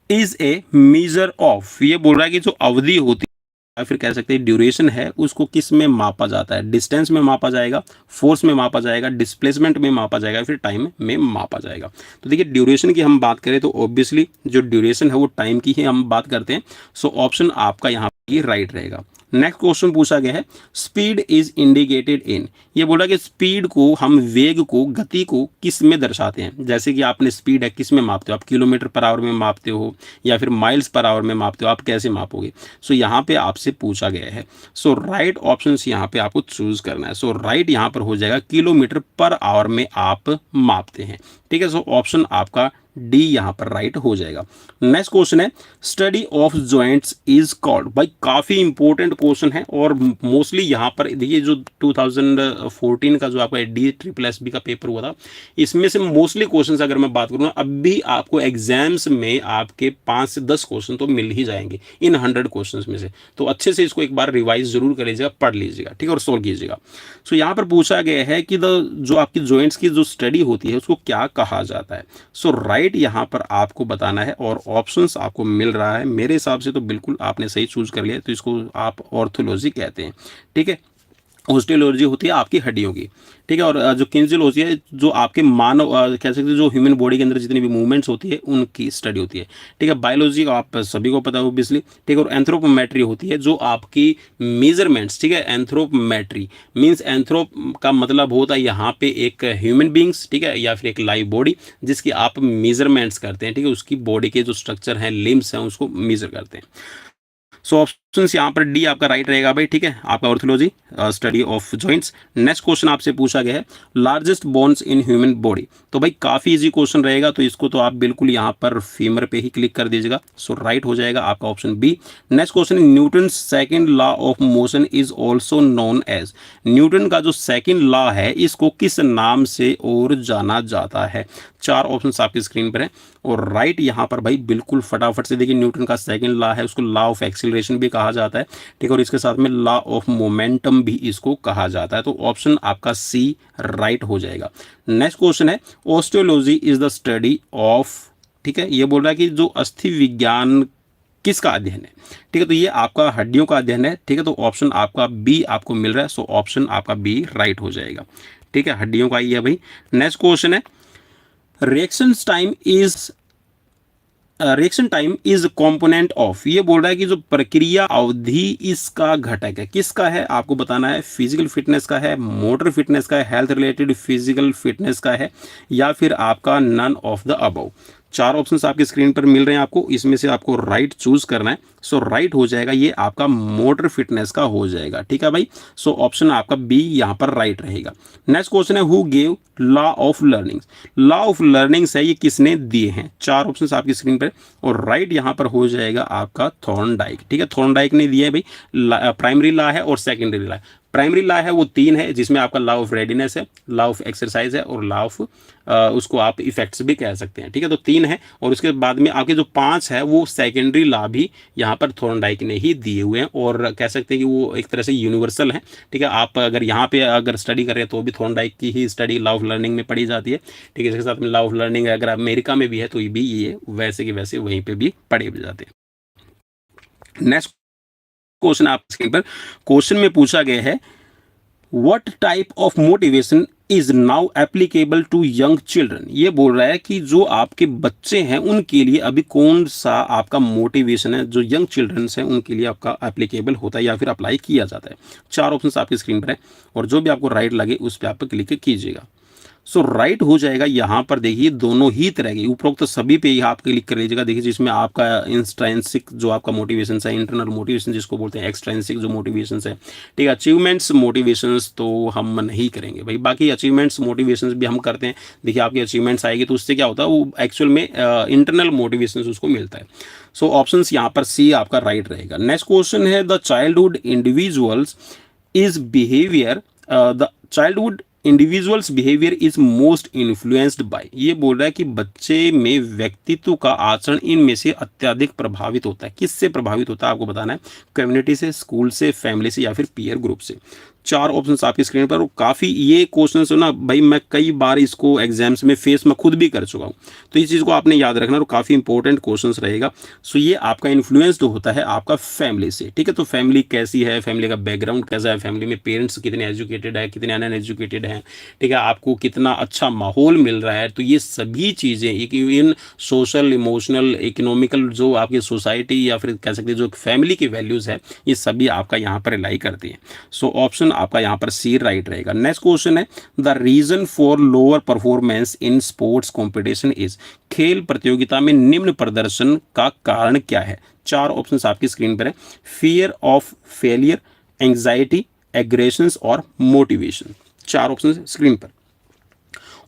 is a measure of, ये बोल रहा है कि जो अवधि होती है या फिर कह सकते हैं ड्यूरेशन है उसको किस में मापा जाता है? डिस्टेंस में मापा जाएगा, फोर्स में मापा जाएगा, डिस्प्लेसमेंट में मापा जाएगा, फिर टाइम में मापा जाएगा। तो देखिए, ड्यूरेशन की हम बात करें तो ऑब्वियसली जो ड्यूरेशन है वो टाइम की ही हम बात करते हैं। सो ऑप्शन आपका यहाँ ये राइट रहेगा। नेक्स्ट क्वेश्चन पूछा गया है, स्पीड इज इंडिकेटेड इन, ये बोला कि स्पीड को हम वेग को, गति को किस में दर्शाते हैं? जैसे कि आपने स्पीड है किस में मापते हो? आप किलोमीटर पर आवर में मापते हो या फिर माइल्स पर आवर में मापते हो? आप कैसे मापोगे? सो यहाँ पे आपसे पूछा गया है। सो राइट ऑप्शन यहाँ पे आपको चूज करना है। सो राइट यहाँ पर हो जाएगा किलोमीटर पर आवर में आप मापते हैं, ठीक है। सो ऑप्शन आपका डी यहाँ पर राइट हो जाएगा। नेक्स्ट क्वेश्चन है, study of joints is called, भाई काफी इंपॉर्टेंट क्वेश्चन है और मोस्टली यहाँ पर देखिए जो 2014 का जो आपका DSSB का पेपर हुआ था, इसमें से मोस्टली क्वेश्चंस अगर मैं बात करूँ अब भी आपको एग्जाम्स में आपके 5 से 10 क्वेश्चन तो मिल ही जाएंगे इन 100 क्वेश्चन में से। तो अच्छे से इसको एक बार रिवाइज जरूर कर लीजिएगा, पढ़ लीजिएगा, ठीक है, और सोल्व कीजिएगा। सो यहाँ पर पूछा गया है कि जो आपकी जॉइंट्स की जो स्टडी होती है उसको क्या कहा जाता है? सो राइट यहाँ पर आपको बताना है और ऑप्शंस आपको मिल रहा है। मेरे हिसाब से तो बिल्कुल आपने सही चूज कर लिया, तो इसको आप ऑर्थोलॉजी कहते हैं, ठीक है। ऑस्टियोलॉजी होती है आपकी हड्डियों की, ठीक है। और जो किन्जियोलॉजी है जो आपके मानव कह सकते हैं जो ह्यूमन बॉडी के अंदर जितनी भी मूवमेंट्स होती है उनकी स्टडी होती है, ठीक है। बायोलॉजी का आप सभी को पता है ऑब्वियसली, ठीक है। और एंथ्रोपोमेट्री होती है जो आपकी मेजरमेंट्स, ठीक है। एंथ्रोपोमेट्री मीन्स एंथ्रोप का मतलब होता है यहाँ पे एक ह्यूमन बींग्स, ठीक है, या फिर एक लाइव बॉडी जिसकी आप मेजरमेंट्स करते हैं, ठीक है। उसकी बॉडी के जो स्ट्रक्चर हैं, लिम्स हैं, उसको मेजर करते हैं। सो ऑप्शन यहाँ पर डी आपका राइट रहेगा भाई, ठीक है, आपका orthology study of joints. Next question आपसे पूछा गया है largest bones in human body. तो भाई काफी इजी क्वेश्चन रहेगा, तो इसको तो आप बिल्कुल यहाँ पर फीमर पे ही क्लिक कर दीजिएगा। सो राइट हो जाएगा आपका option B. Next question, Newton second law of motion is also known as. Newton का जो सेकंड लॉ है इसको किस नाम से और जाना जाता है। चार ऑप्शंस आपकी स्क्रीन पर है और राइट यहाँ पर भाई बिल्कुल फटाफट से देखिए, न्यूटन का सेकंड लॉ है उसको लॉ ऑफ एक्सीलरेशन भी कहा जाता है, ठीक है। और इसके साथ में लॉ ऑफ मोमेंटम भी इसको कहा जाता है। तो ऑप्शन आपका सी राइट हो जाएगा। नेक्स्ट क्वेश्चन है osteology is the study of, ठीक है, ये बोल रहा है कि जो अस्थि विज्ञान किसका अध्ययन है, ठीक है। तो ये आपका हड्डियों का अध्ययन है, ठीक है। तो ऑप्शन आपका बी आपको मिल रहा है। सो ऑप्शन आपका बी राइट हो जाएगा, ठीक है, हड्डियों का ही है भाई। नेक्स्ट क्वेश्चन है reaction time is component of. ये बोल रहा है कि जो प्रक्रिया अवधि इसका घटक है, किसका है आपको बताना है। फिजिकल फिटनेस का है, मोटर फिटनेस का है, हेल्थ रिलेटेड फिजिकल फिटनेस का है, या फिर आपका नन ऑफ द अबव। चार ऑप्शंस आपकी स्क्रीन पर मिल रहे हैं आपको, इसमें से आपको राइट चूज करना है। सो राइट हो जाएगा ये आपका मोटर फिटनेस का हो जाएगा, ठीक है भाई। सो ऑप्शन आपका बी यहाँ पर राइट रहेगा। नेक्स्ट क्वेश्चन है who gave law of learnings. Law of learnings है ये किसने दिए हैं। चार ऑप्शंस आपकी स्क्रीन पर और राइट यहाँ पर हो जाएगा आपका थॉर्नडाइक, ठीक है। थॉर्नडाइक ने दिया है भाई। प्राइमरी लॉ है और सेकेंडरी लॉ है। प्राइमरी लॉ है वो तीन है जिसमें आपका लॉ ऑफ रेडीनेस है, लॉ ऑफ एक्सरसाइज है और लॉ ऑफ उसको आप इफेक्ट्स भी कह सकते हैं, ठीक है। तो तीन है और उसके बाद में आपके जो पांच है वो सेकेंडरी लॉ भी यहाँ पर थॉर्नडाइक ने ही दिए हुए हैं और कह सकते हैं कि वो एक तरह से यूनिवर्सल है, ठीक है। आप अगर यहाँ पे अगर स्टडी कर रहे हैं तो भी थॉर्नडाइक की ही स्टडी लॉ ऑफ लर्निंग में पढ़ी जाती है, ठीक है। इसके साथ में लॉ ऑफ लर्निंग अगर अमेरिका में भी है तो भी ये वैसे के वैसे वहीं पर भी पढ़े जाते हैं। नेक्स्ट क्वेश्चन आप स्क्रीन पर, क्वेश्चन में पूछा गया है what type of motivation is now applicable to young children. ये बोल रहा है कि जो आपके बच्चे हैं उनके लिए अभी कौन सा आपका मोटिवेशन है जो यंग चिल्ड्रंस हैं उनके लिए आपका एप्लीकेबल होता है या फिर अप्लाई किया जाता है। चार ऑप्शन आपकी स्क्रीन पर है और जो भी आपको राइट लगे उस पर आप क्लिक कीजिएगा। सो राइट हो जाएगा यहाँ पर देखिए दोनों ही तरह के उपरोक्त तो सभी पे ही आप क्लिक कर लीजिएगा। देखिए जिसमें आपका इंस्ट्रेंसिक जो आपका मोटिवेशन है, इंटरनल मोटिवेशन जिसको बोलते हैं, एक्सट्रेंसिक जो मोटिवेशन है, ठीक है। अचीवमेंट्स मोटिवेशंस तो हम नहीं करेंगे भाई, बाकी अचीवमेंट्स मोटिवेशंस भी हम करते हैं। देखिए आपकी अचीवमेंट्स आएगी तो उससे क्या होता है वो एक्चुअल में इंटरनल मोटिवेशन उसको मिलता है। सो ऑप्शन यहाँ पर सी आपका राइट रहेगा। नेक्स्ट क्वेश्चन है the childhood individuals is behaviour the childhood individuals behaviour is most influenced by. ये बोल रहा है कि बच्चे में व्यक्तित्व का आचरण इनमें से अत्यधिक प्रभावित होता है। किससे प्रभावित होता है आपको बताना है, कम्युनिटी से, स्कूल से, फैमिली से या फिर पीयर ग्रुप से। चार ऑप्शंस आपकी स्क्रीन पर। काफ़ी ये क्वेश्चन है ना भाई, मैं कई बार इसको एग्जाम्स में फेस में खुद भी कर चुका हूँ, तो इस चीज़ को आपने याद रखना और काफ़ी इंपॉर्टेंट क्वेश्चंस रहेगा। सो ये आपका इन्फ्लुएंस्ड होता है आपका फैमिली से, ठीक है। तो फैमिली कैसी है, फैमिली का बैकग्राउंड कैसा है, फैमिली में पेरेंट्स कितने एजुकेटेड है, कितने अनएजुकेटेड हैं, ठीक है, आपको कितना अच्छा माहौल मिल रहा है। तो ये सभी चीज़ें इन सोशल, इमोशनल, इकोनॉमिकल जो आपकी सोसाइटी या फिर कह सकते हैं जो फैमिली की वैल्यूज़ है, ये सभी आपका यहाँ पर रिलाई करती हैं। सो ऑप्शन आपका यहाँ पर सी राइट रहेगा। नेक्स्ट क्वेश्चन है the reason for lower performance in sports competition is. खेल प्रतियोगिता में निम्न प्रदर्शन का कारण क्या है। चार ऑप्शंस आपकी स्क्रीन पर है, fear of failure, anxiety, aggressions और मोटिवेशन। चार ऑप्शन स्क्रीन पर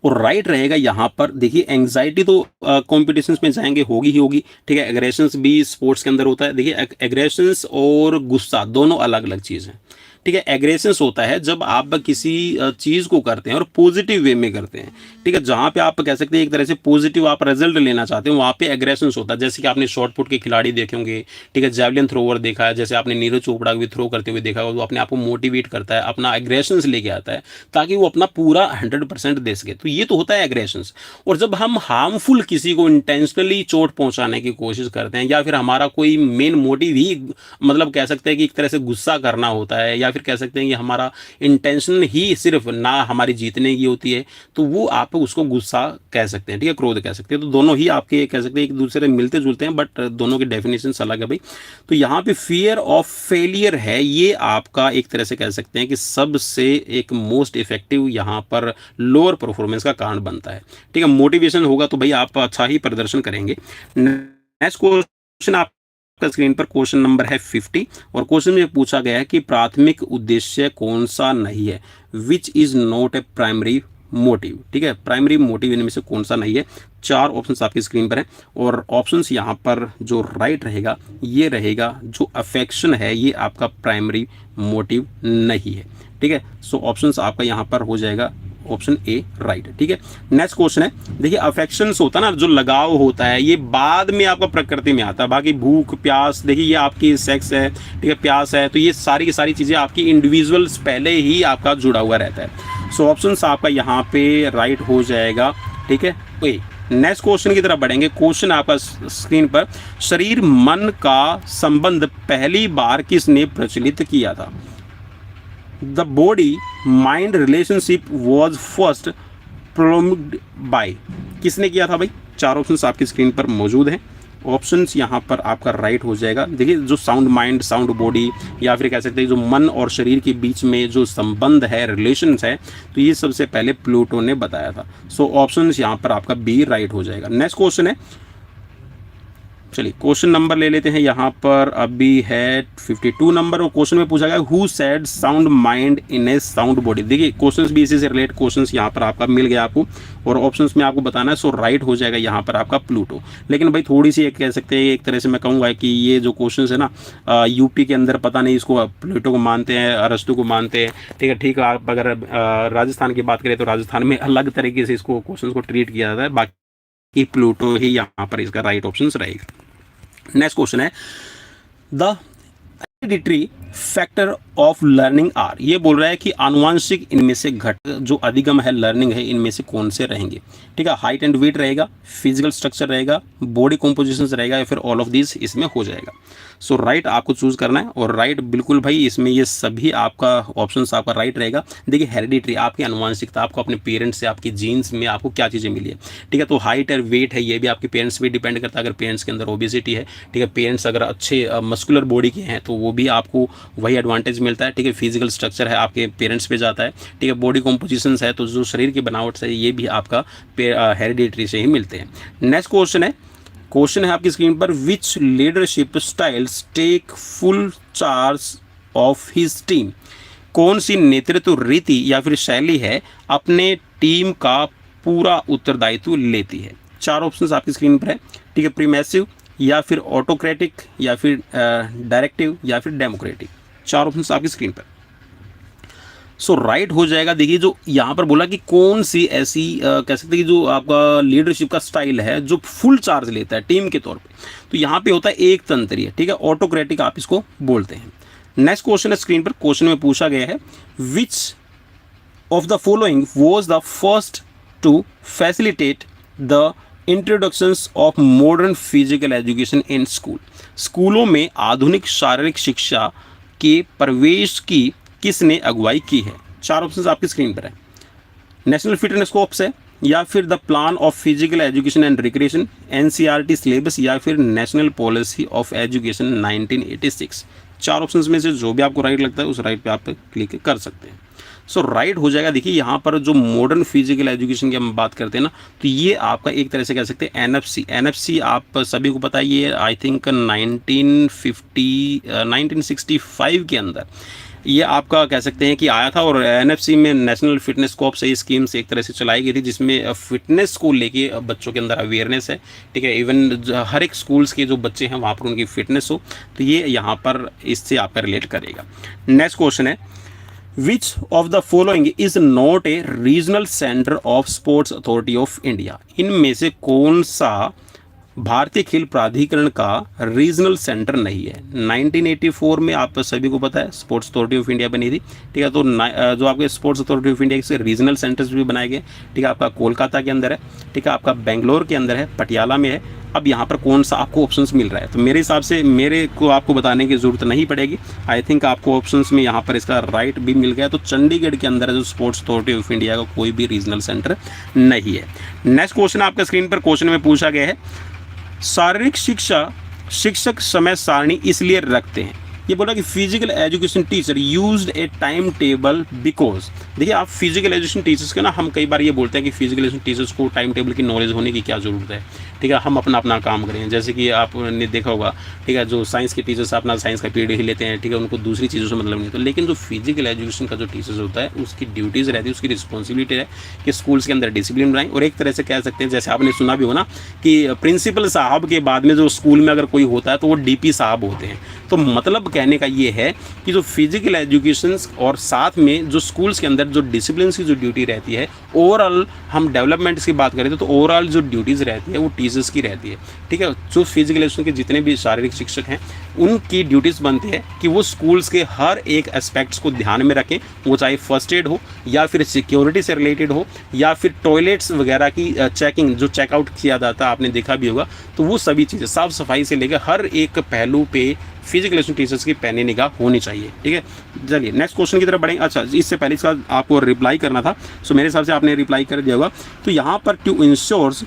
और राइट रहेगा यहाँ पर। देखिए एंजाइटी तो कॉम्पिटिशन्स में जाएंगे होगी ही होगी, ठीक है। एग्रेशंस भी स्पोर्ट्स के अंदर होता है। देखिए एग्रेशंस और गुस्सा दोनों अलग अलग चीज़ हैं, ठीक है। एग्रेशंस होता है जब आप किसी चीज़ को करते हैं और पॉजिटिव वे में करते हैं, ठीक है, जहाँ पे आप कह सकते हैं एक तरह से पॉजिटिव आप रिजल्ट लेना चाहते हैं, वहाँ पे एग्रेशंस होता है। जैसे कि आपने शॉर्ट पुट के खिलाड़ी देखे होंगे, ठीक है, जैवलिन थ्रोवर देखा है, जैसे आपने नीरज चोपड़ा भी थ्रो करते हुए देखा होगा, वो अपने आप को मोटिवेट करता है, अपना एग्रेशंस लेके आता है ताकि वो अपना पूरा 100% दे सके। तो ये तो होता है एग्रेशंस। और जब हम हार्मफुल किसी को इंटेंशनली चोट पहुँचाने की कोशिश करते हैं या फिर हमारा कोई मेन मोटिव ही मतलब कह सकते हैं कि एक तरह से गुस्सा करना होता है या फिर कह सकते हैं कि हमारा इंटेंशन ही सिर्फ ना हमारी जीतने की होती है, तो वो आप उसको गुस्सा कह सकते हैं, ठीक है, क्रोध कह सकते हैं। तो दोनों ही आपके कह सकते हैं एक दूसरे से मिलते जुलते हैं, बट दोनों के डेफिनेशन अलग है भाई। तो यहाँ पे फियर ऑफ फेलियर है, ये आपका एक तरह से कह सकते हैं कि सबसे एक मोस्ट इफेक्टिव यहाँ पर लोअर परफॉर्मेंस का कारण बनता है, ठीक है। मोटिवेशन होगा तो भाई आप अच्छा ही प्रदर्शन करेंगे। नेक्स्ट क्वेश्चन आपका स्क्रीन पर क्वेश्चन नंबर है 50 और क्वेश्चन में पूछा गया है कि प्राथमिक उद्देश्य कौन सा नहीं है, which is not a primary motive, ठीक है। प्राइमरी मोटिव इनमें से कौन सा नहीं है। 4 ऑप्शंस आपकी स्क्रीन पर है और ऑप्शंस यहाँ पर जो राइट रहेगा ये रहेगा जो अफेक्शन है ये आपका प्राइमरी मोटिव नहीं है, ठीक है। सो ऑप्शंस आपका यहाँ पर हो जाएगा ऑप्शन ए राइट, ठीक है। नेक्स्ट क्वेश्चन है, देखिए अफेक्शंस होता है ना, जो लगाव होता है ये बाद में आपका प्रकृति में आता है। बाकी भूख प्यास, देखिए ये आपकी सेक्स है, ठीक है, प्यास है, तो ये सारी की सारी चीज़ें आपकी इंडिविजुअल्स पहले ही आपका जुड़ा हुआ रहता है। सो ऑप्शंस आपका यहाँ पे राइट हो जाएगा, ठीक है। ओके, नेक्स्ट क्वेश्चन की तरफ बढ़ेंगे। क्वेश्चन आपका स्क्रीन पर, शरीर मन का संबंध पहली बार किसने प्रचलित किया था। The body mind relationship was first promoted by, किसने किया था भाई। 4 ऑप्शंस आपकी स्क्रीन पर मौजूद हैं। ऑप्शंस यहाँ पर आपका राइट हो जाएगा। देखिए जो साउंड माइंड साउंड बॉडी या फिर कह सकते हैं जो मन और शरीर के बीच में जो संबंध है, रिलेशंस है, तो ये सबसे पहले प्लूटो ने बताया था। सो ऑप्शंस यहाँ पर आपका बी राइट हो जाएगा। नेक्स्ट क्वेश्चन है, चलिए क्वेश्चन नंबर ले लेते हैं, यहाँ पर अभी है 52 नंबर और क्वेश्चन में पूछा गया who said sound mind in A sound body. देखिए क्वेश्चंस भी इसी से रिलेट क्वेश्चंस यहाँ पर आपका मिल गया आपको और ऑप्शंस में आपको बताना है। सो राइट हो जाएगा यहाँ पर आपका प्लूटो। लेकिन भाई थोड़ी सी एक कह सकते हैं, एक तरह से मैं कहूँगा कि ये जो क्वेश्चन है ना यूपी के अंदर पता नहीं इसको प्लूटो को मानते हैं, अरस्तु को मानते हैं, ठीक है। ठीक, आप अगर राजस्थान की बात करें तो राजस्थान में अलग तरीके से इसको क्वेश्चन को ट्रीट किया जाता है, बाकी प्लूटो ही यहाँ पर इसका राइट ऑप्शन रहेगा। नेक्स्ट क्वेश्चन है, the hereditary factor of learning are, ये बोल रहा है कि आनुवांशिक इनमें से घटक जो अधिगम है लर्निंग है इनमें से कौन से रहेंगे, ठीक है। हाइट एंड वेट रहेगा, फिजिकल स्ट्रक्चर रहेगा, बॉडी कॉम्पोजिशन रहेगा या फिर ऑल ऑफ दिस इसमें हो जाएगा। सो राइट आपको चूज करना है और राइट बिल्कुल भाई इसमें ये सभी आपका ऑप्शंस आपका राइट रहेगा। देखिए हेरिडिटरी आपकी अनुवांशिकता, आपको अपने पेरेंट्स से आपकी जीन्स में आपको क्या चीज़ें मिली है, ठीक है। तो हाइट और वेट है ये भी आपके पेरेंट्स पे डिपेंड करता है। अगर पेरेंट्स के अंदर ओबेसिटी है, ठीक है, पेरेंट्स अगर अच्छे मस्कुलर बॉडी के हैं तो वो भी आपको वही एडवांटेज मिलता है, ठीक है। फिजिकल स्ट्रक्चर है आपके पेरेंट्स पे जाता है, ठीक है। बॉडी कॉम्पोजिशन है तो जो शरीर की बनावट है ये भी आपका हेरिडिटरी से ही मिलते हैं। नेक्स्ट क्वेश्चन है आपकी स्क्रीन पर, which leadership styles take full charge of his team, कौन सी नेतृत्व रीति या फिर शैली है अपने टीम का पूरा उत्तरदायित्व लेती है। 4 ऑप्शंस आपकी स्क्रीन पर है, ठीक है। प्रीमेसिव या फिर ऑटोक्रेटिक या फिर डायरेक्टिव या फिर डेमोक्रेटिक। 4 ऑप्शंस आपकी स्क्रीन पर। सो राइट हो जाएगा। देखिए जो यहाँ पर बोला कि कौन सी ऐसी कह सकते हैं कि जो आपका लीडरशिप का स्टाइल है जो फुल चार्ज लेता है टीम के तौर पे, तो यहाँ पे होता है एक तंत्रीय, ठीक है, ऑटोक्रेटिक आप इसको बोलते हैं। नेक्स्ट क्वेश्चन है स्क्रीन पर, क्वेश्चन में पूछा गया है which of the following was the first to facilitate the introductions of modern physical education in school, स्कूलों में आधुनिक शारीरिक शिक्षा के प्रवेश की किसने अगुवाई की है। 4 ऑप्शंस आपकी स्क्रीन पर है। नेशनल फिटनेस कोर्स है या फिर the plan of physical education and recreation, NCERT syllabus या फिर national policy of education 1986। 4 options में से जो भी आपको राइट लगता है उस राइट पे आप क्लिक कर सकते हैं। सो राइट हो जाएगा। देखिए यहाँ पर जो मॉडर्न फिजिकल एजुकेशन की हम बात करते हैं ना, तो ये आपका एक तरह से कह सकते हैं एनएफसी आप सभी को पता है, ये आई थिंक 1965 के अंदर ये आपका कह सकते हैं कि आया था और एनएफसी में नेशनल फिटनेस कोर्स से स्कीम से एक तरह से चलाई गई थी जिसमें फिटनेस को लेके बच्चों के अंदर अवेयरनेस है, ठीक है। इवन हर एक स्कूल्स के जो बच्चे हैं वहाँ पर उनकी फिटनेस हो, तो ये यहाँ पर इससे आपका रिलेट करेगा। नेक्स्ट क्वेश्चन है, which of the following is not a regional centre of sports authority of India, इनमें से कौन सा भारतीय खेल प्राधिकरण का रीजनल सेंटर नहीं है। 1984 में आप सभी को पता है स्पोर्ट्स अथॉरिटी ऑफ इंडिया बनी थी, ठीक है। तो जो आपके स्पोर्ट्स अथॉरिटी ऑफ इंडिया के रीजनल सेंटर्स भी बनाए गए, ठीक है। आपका कोलकाता के अंदर है, ठीक है, आपका बेंगलोर के अंदर है, पटियाला में है, अब यहाँ पर कौन सा आपको ऑप्शंस मिल रहा है, तो मेरे हिसाब से मेरे को आपको बताने की ज़रूरत नहीं पड़ेगी। आई थिंक आपको ऑप्शंस में यहाँ पर इसका राइट भी मिल गया। तो चंडीगढ़ के अंदर जो स्पोर्ट्स अथॉरिटी ऑफ इंडिया का कोई भी रीजनल सेंटर नहीं है। नेक्स्ट क्वेश्चन आपका स्क्रीन पर क्वेश्चन में पूछा गया है, शारीरिक शिक्षा शिक्षक समय सारणी इसलिए रखते हैं। ये बोला कि physical education teacher used A time table because, देखिए आप फिजिकल एजुकेशन टीचर्स के ना, हम कई बार ये बोलते हैं कि फिजिकल एजुकेशन टीचर्स को टाइम टेबल की नॉलेज होने की क्या ज़रूरत है, ठीक है, हम अपना अपना काम करें। जैसे कि आपने देखा होगा, ठीक है, जो साइंस के टीचर्स अपना साइंस का पीरियड ही लेते हैं, ठीक है, उनको दूसरी चीज़ों से मतलब नहीं। तो लेकिन जो फिजिकल एजुकेशन का जो टीचर्स होता है उसकी ड्यूटीज़ रहती है, उसकी रिस्पॉन्सिबिलिटी है कि स्कूल्स के अंदर डिसिप्लिन बनाएं। और एक तरह से कह सकते हैं, जैसे आपने सुना भी हो ना कि प्रिंसिपल साहब के बाद में जो स्कूल में अगर कोई होता है तो वो डीपी साहब होते हैं। तो मतलब कहने का ये है कि जो फिजिकल एजुकेशन और साथ में जो स्कूल्स के अंदर जो डिसिप्लिन की जो ड्यूटी रहती है, ओवरऑल हम डेवलपमेंट्स की बात करें तो ओवरऑल जो ड्यूटीज़ रहती है वो टीचर्स की रहती है, ठीक है। जो फिजिकल एजुकेशन के जितने भी शारीरिक शिक्षक हैं उनकी ड्यूटीज़ बनती है कि वो स्कूल्स के हर एक एस्पेक्ट्स को ध्यान में रखें, वो चाहे फर्स्ट एड हो या फिर सिक्योरिटी से रिलेटेड हो या फिर टॉयलेट्स वगैरह की चेकिंग, जो चेकआउट किया जाता है आपने देखा भी होगा, तो वो सभी चीज़ें साफ़ सफाई से लेकर हर एक पहलू पे फिजिकल एजुकेशन टीचर्स की पैनी निगाह होनी चाहिए, ठीक है। चलिए नेक्स्ट क्वेश्चन की तरफ बढ़ेंगे। अच्छा, इससे पहले इसका आपको रिप्लाई करना था, सो मेरे हिसाब से आपने रिप्लाई कर दिया होगा। तो यहाँ पर to insures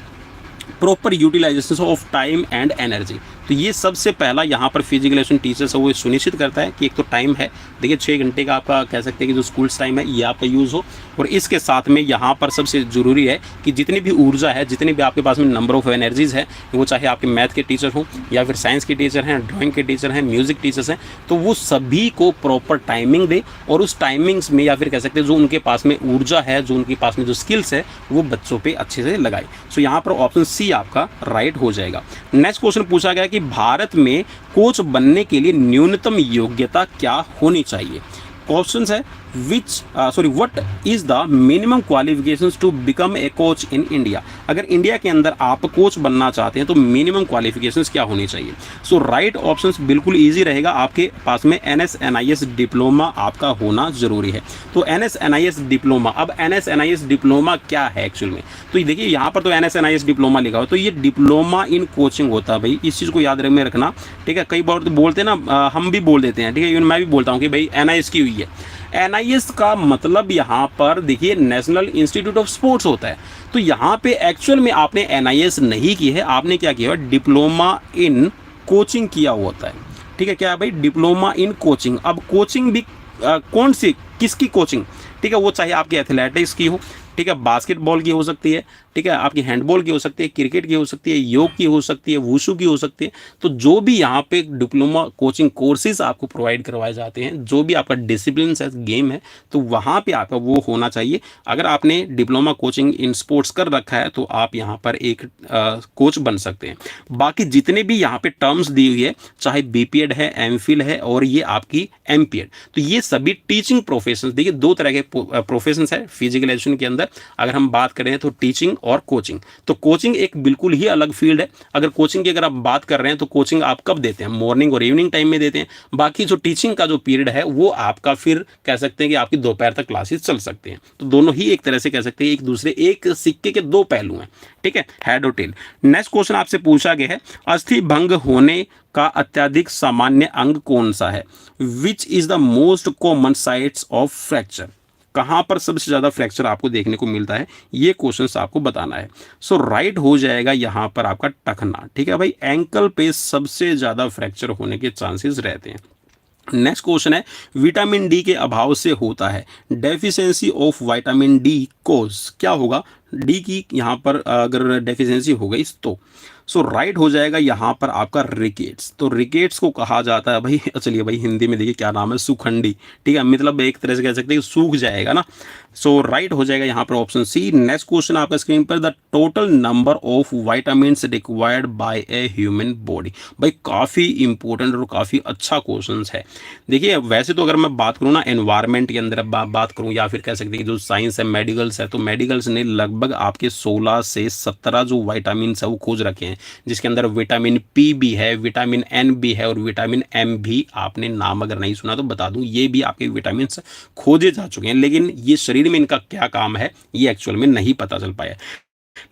proper utilization of time and energy, तो ये सबसे पहला यहाँ पर फिजिकल एजुकेशन टीचर्स है वो सुनिश्चित करता है कि एक तो टाइम है, देखिए 6 घंटे का आपका कह सकते हैं कि जो स्कूल्स टाइम है ये आपका यूज़ हो। और इसके साथ में यहाँ पर सबसे ज़रूरी है कि जितनी भी ऊर्जा है, जितनी भी आपके पास में नंबर ऑफ एनर्जीज़ है, वो चाहे आपके मैथ के टीचर हों या फिर साइंस के टीचर हैं, ड्राइंग के टीचर हैं, म्यूज़िक टीचर्स हैं, तो वो सभी को प्रॉपर टाइमिंग दे और उस टाइमिंग्स में या फिर कह सकते हैं जो उनके पास में ऊर्जा है, जो उनके पास में जो स्किल्स है, वो बच्चों पर अच्छे से लगाए। सो यहाँ पर ऑप्शन सी आपका राइट हो जाएगा। नेक्स्ट क्वेश्चन पूछा गया कि भारत में कोच बनने के लिए न्यूनतम योग्यता क्या होनी चाहिए। क्वेश्चन है what is the minimum qualifications to become a coach in India. अगर इंडिया के अंदर आप कोच बनना चाहते हैं तो मिनिमम क्वालिफिकेशंस क्या होनी चाहिए। सो राइट ऑप्शंस बिल्कुल इजी रहेगा, आपके पास में NSNIS डिप्लोमा आपका होना जरूरी है। तो NSNIS डिप्लोमा, अब NSNIS डिप्लोमा क्या है एक्चुअल में, तो देखिए यहाँ पर तो NSNIS डिप्लोमा लिखा हो, तो ये डिप्लोमा इन कोचिंग होता है भाई, इस चीज़ को याद में रखना, ठीक है। कई बार तो बोलते हैं ना, हम भी बोल देते हैं, ठीक है, इवन मैं भी बोलता हूँ कि भाई NIS की हुई है। NIS का मतलब यहाँ पर देखिए नेशनल इंस्टीट्यूट ऑफ स्पोर्ट्स होता है। तो यहाँ पे एक्चुअल में आपने NIS नहीं की है, आपने क्या किया है, डिप्लोमा इन कोचिंग किया होता है, ठीक है। क्या है भाई, डिप्लोमा इन कोचिंग। अब कोचिंग भी कौन सी, किसकी कोचिंग, ठीक है, वो चाहे आपकी एथलेटिक्स की हो, ठीक है, बास्केटबॉल की हो सकती है, ठीक है, आपकी हैंडबॉल की हो सकती है, क्रिकेट की हो सकती है, योग की हो सकती है, वुशु की हो सकती है। तो जो भी यहाँ पे डिप्लोमा कोचिंग कोर्सेज आपको प्रोवाइड करवाए जाते हैं, जो भी आपका डिसिप्लिन है, गेम है, तो वहाँ पे आपका वो होना चाहिए। अगर आपने डिप्लोमा कोचिंग इन स्पोर्ट्स कर रखा है तो आप यहाँ पर एक कोच बन सकते हैं। बाकी जितने भी यहाँ पे टर्म्स दी हुई है, चाहे BPED है, MPhil है और ये आपकी MPED, तो ये सभी टीचिंग प्रोफेशन, देखिए 2 तरह के प्रोफेशन है फिजिकल एजुकेशन के अंदर। अगर हम बात करें तो टीचिंग और कोचिंग, तो कोचिंग एक बिल्कुल ही अलग फील्ड है। अगर कोचिंग की अगर आप बात कर रहे हैं तो कोचिंग आप कब देते हैं, मॉर्निंग और इवनिंग टाइम में देते हैं। बाकी जो टीचिंग का जो पीरियड है वो आपका फिर कह सकते हैं कि आपकी दोपहर तक क्लासेस चल सकते हैं। तो दोनों ही एक तरह से कह सकते हैं एक दूसरे, एक सिक्के के 2 पहलू हैं, ठीक है, हेड और टेल। नेक्स्ट क्वेश्चन आपसे पूछा गया है, अस्थि भंग होने का अत्यधिक सामान्य अंग कौन सा है। Which is the most common sites of fracture, कहां पर सबसे ज्यादा फ्रैक्चर आपको देखने को मिलता है, ये क्वेश्चंस आपको बताना है। सो राइट हो जाएगा यहां पर आपका टखना, ठीक है भाई, एंकल पे सबसे ज्यादा फ्रैक्चर होने के चांसेस रहते हैं। नेक्स्ट क्वेश्चन है, विटामिन डी के अभाव से होता है, डेफिशिएंसी ऑफ विटामिन डी कोज क्या होगा, डी की यहाँ पर अगर डेफिशिएंसी हो गई तो। सो राइट हो जाएगा यहाँ पर आपका रिकेट्स। तो रिकेट्स को कहा जाता है भाई, चलिए भाई हिंदी में देखिए क्या नाम है, सुखंडी, ठीक है, मतलब एक तरह से कह सकते हैं सूख जाएगा ना। सो राइट हो जाएगा यहाँ पर ऑप्शन सी। नेक्स्ट क्वेश्चन आपका स्क्रीन पर, the total number of vitamins required by a human body. भाई काफ़ी इंपॉर्टेंट और काफ़ी अच्छा क्वेश्चन है। देखिए वैसे तो अगर मैं बात करूँ ना एनवायरनमेंट के अंदर बात करूँ या फिर कह सकते हैं जो साइंस है, मेडिकल्स है, तो मेडिकल्स ने लगभग आपके 16 से 17 जो विटामिन है वो खोज रखे हैं, जिसके अंदर विटामिन P भी है, विटामिन N भी है और विटामिन M भी। आपने नाम अगर नहीं सुना तो बता दूं, ये भी आपके विटामिन खोजे जा चुके हैं, लेकिन ये शरीर में इनका क्या काम है ये एक्चुअल में नहीं पता चल पाया।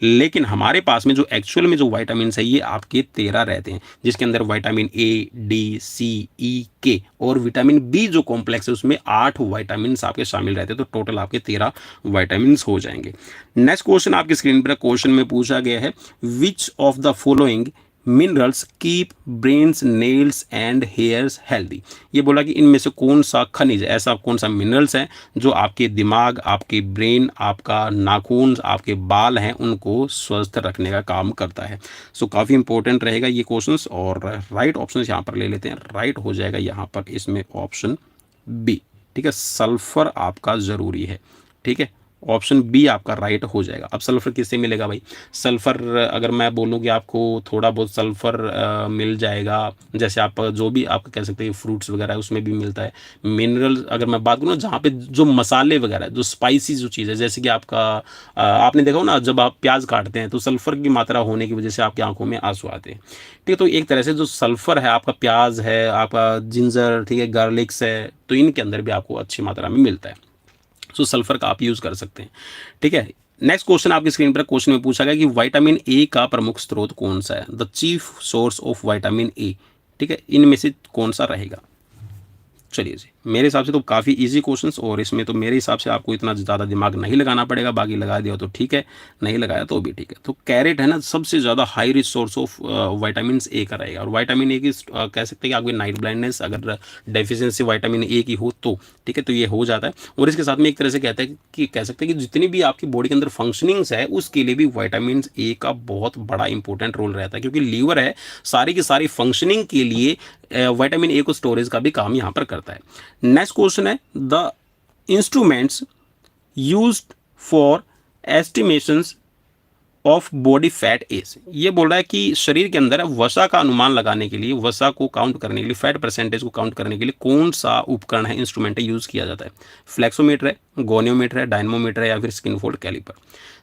लेकिन हमारे पास में जो एक्चुअल में जो विटामिन है ये आपके 13 रहते हैं, जिसके अंदर विटामिन ए, डी, सी, ई, के और विटामिन बी जो कॉम्प्लेक्स है उसमें 8 विटामिन आपके शामिल रहते हैं। तो टोटल आपके 13 विटामिन हो जाएंगे। नेक्स्ट क्वेश्चन आपकी स्क्रीन पर क्वेश्चन में पूछा गया है, which of the following minerals keep brains, nails and hairs healthy. ये बोला कि इनमें से कौन सा खनिज, ऐसा कौन सा मिनरल्स है जो आपके दिमाग, आपके ब्रेन, आपका नाखून, आपके बाल हैं उनको स्वस्थ रखने का काम करता है। सो काफ़ी इंपॉर्टेंट रहेगा ये क्वेश्चंस। और राइट ऑप्शन यहाँ पर ले लेते हैं, राइट हो जाएगा यहाँ पर इसमें ऑप्शन बी। ठीक है, सल्फर आपका ज़रूरी है। ठीक है, ऑप्शन बी आपका राइट हो जाएगा। अब सल्फर किससे मिलेगा भाई? सल्फर अगर मैं बोलूँ कि आपको थोड़ा बहुत सल्फर मिल जाएगा, जैसे आप जो भी आप कह सकते हैं फ्रूट्स वगैरह है उसमें भी मिलता है। मिनरल अगर मैं बात करूँ ना, जहाँ पे जो मसाले वगैरह जो स्पाइसी जो चीज़ है, जैसे कि आपका आपने देखा हो ना जब आप प्याज काटते हैं तो सल्फर की मात्रा होने की वजह से आपकी आंखों में आंसू आते हैं। ठीक है, तो एक तरह से जो सल्फर है आपका प्याज है, आपका जिंजर, ठीक है, गार्लिक्स है, तो इनके अंदर भी आपको अच्छी मात्रा में मिलता है। सो सल्फर का आप यूज़ कर सकते हैं। ठीक है, नेक्स्ट क्वेश्चन आपकी स्क्रीन पर क्वेश्चन में पूछा गया कि विटामिन ए का प्रमुख स्रोत कौन सा है? The chief source of vitamin A. ठीक है, इनमें से कौन सा रहेगा? चलिए जी, मेरे हिसाब से तो काफ़ी इजी क्वेश्चंस, और इसमें तो मेरे हिसाब से आपको इतना ज़्यादा दिमाग नहीं लगाना पड़ेगा, बाकी लगा दिया तो ठीक है, नहीं लगाया तो भी ठीक है। तो कैरेट है ना, सबसे ज़्यादा high rich source of vitamin A का रहेगा। और विटामिन ए की कह सकते हैं कि आपकी नाइट ब्लाइंडनेस अगर डेफिशिएंसी विटामिन ए की हो तो ठीक है, तो ये हो जाता है। और इसके साथ में एक तरह से कहते हैं कि कह सकते हैं कि जितनी भी आपकी बॉडी के अंदर फंक्शनिंग्स है उसके लिए भी विटामिन ए का बहुत बड़ा इंपॉर्टेंट रोल रहता है, क्योंकि लीवर है सारी की सारी फंक्शनिंग के लिए विटामिन ए को स्टोरेज का भी काम यहाँ पर करता है। नेक्स्ट क्वेश्चन है, the instruments used for estimations of body fat is. ये बोल रहा है कि शरीर के अंदर वसा का अनुमान लगाने के लिए, वसा को काउंट करने के लिए, फैट परसेंटेज को काउंट करने के लिए कौन सा उपकरण है, इंस्ट्रूमेंट है, यूज किया जाता है? फ्लेक्सोमीटर है, गोनियोमीटर है, डायनमोमीटर है, या फिर स्किन फोल्ड कैलिपर।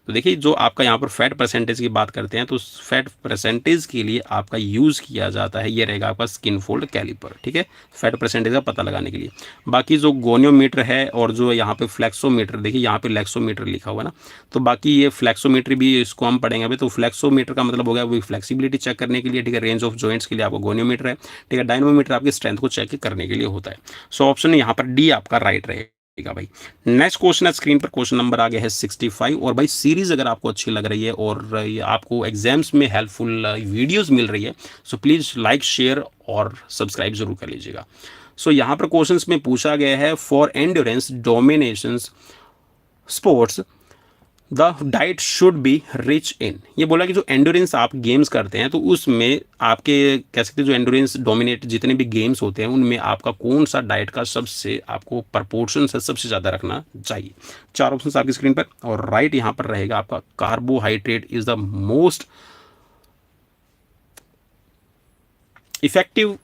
तो देखिए, जो आपका यहाँ पर फैट परसेंटेज की बात करते हैं तो फैट परसेंटेज के लिए आपका यूज़ किया जाता है, ये रहेगा आपका स्किन फोल्ड कैलिपर। ठीक है, फैट परसेंटेज का पता लगाने के लिए। बाकी जो गोनियोमीटर है और जो यहाँ पे फ्लेक्सोमीटर, देखिए यहाँ पे लेक्सोमीटर लिखा हुआ है ना, तो बाकी ये फ्लेक्सोमीटर भी इसको हम पढ़ेंगे अभी। तो फ्लेक्सोमीटर का मतलब हो गया वो फ्लेक्सिबिलिटी चेक करने के लिए, ठीक है, रेंज ऑफ जॉइंट्स के लिए आपको गोनियोमीटर है। ठीक है, डायनमोमीटर आपकी स्ट्रेंथ को चेक करने के लिए होता है। सो ऑप्शन यहाँ पर डी आपका राइट रहेगा भाई। नेक्स्ट क्वेश्चन है स्क्रीन पर, क्वेश्चन नंबर आ गया है 65। और भाई सीरीज अगर आपको अच्छी लग रही है और ये आपको एग्जाम्स में हेल्पफुल वीडियोस मिल रही है, सो प्लीज़ लाइक, शेयर और सब्सक्राइब जरूर कर लीजिएगा। सो यहाँ पर क्वेश्चंस में पूछा गया है, for endurance domination sports the diet should be rich in. ये बोला कि जो एंडोरेंस आप गेम्स करते हैं तो उसमें आपके कह सकते हैं जो एंडोरेंस डोमिनेट जितने भी गेम्स होते हैं उनमें आपका कौन सा डाइट का सबसे आपको प्रपोर्शन से सबसे ज़्यादा रखना चाहिए? 4 ऑप्शन आपकी स्क्रीन पर, और राइट यहाँ पर रहेगा आपका carbohydrate is the most effective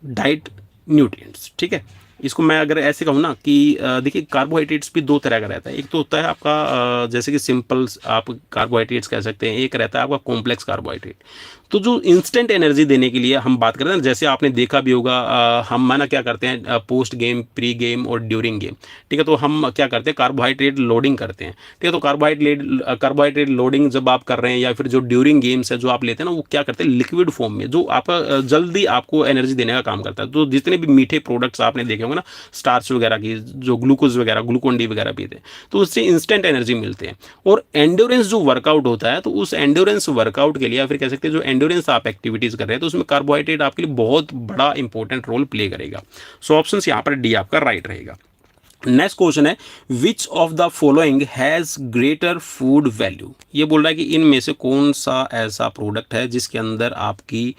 diet nutrients. ठीक है, इसको मैं अगर ऐसे कहूँ ना कि देखिए कार्बोहाइड्रेट्स भी 2 तरह का रहता है। एक तो होता है आपका जैसे कि सिंपल आप कार्बोहाइड्रेट्स कह सकते हैं, एक रहता है आपका कॉम्प्लेक्स कार्बोहाइड्रेट। तो जो इंस्टेंट एनर्जी देने के लिए हम बात करते हैं, जैसे आपने देखा भी होगा हम माना क्या करते हैं पोस्ट गेम, प्री गेम और ड्यूरिंग गेम। ठीक है, तो हम क्या करते हैं कार्बोहाइड्रेट लोडिंग करते हैं। ठीक है, तो कार्बोहाइड्रेट लोडिंग जब आप कर रहे हैं या फिर जो ड्यूरिंग गेम्स है जो आप लेते हैं ना, वो क्या करते हैं लिक्विड फॉर्म में, जो आपका जल्दी आपको एनर्जी देने का काम करता है। तो जितने भी मीठे प्रोडक्ट्स आपने देखे होंगे ना, स्टार्च वगैरह की, जो ग्लूकोज वगैरह, ग्लूकोन डी वगैरह पीते हैं, तो उससे इंस्टेंट एनर्जी मिलते हैं। और एंड्योरेंस जो वर्कआउट होता है, तो उस एंड्योरेंस वर्कआउट के लिए या फिर कह सकते हैं जो एंड्योरेंस आप एक्टिविटीज कर रहे हैं, तो उसमें कार्बोहाइड्रेट आपके लिए बहुत बड़ा इंपॉर्टेंट रोल प्ले करेगा। सो ऑप्शन यहाँ पर डी आपका राइट रहेगा। नेक्स्ट क्वेश्चन है, which of the following has greater food value. ये बोल रहा है कि इनमें से कौन सा ऐसा प्रोडक्ट है जिसके अंदर आपकी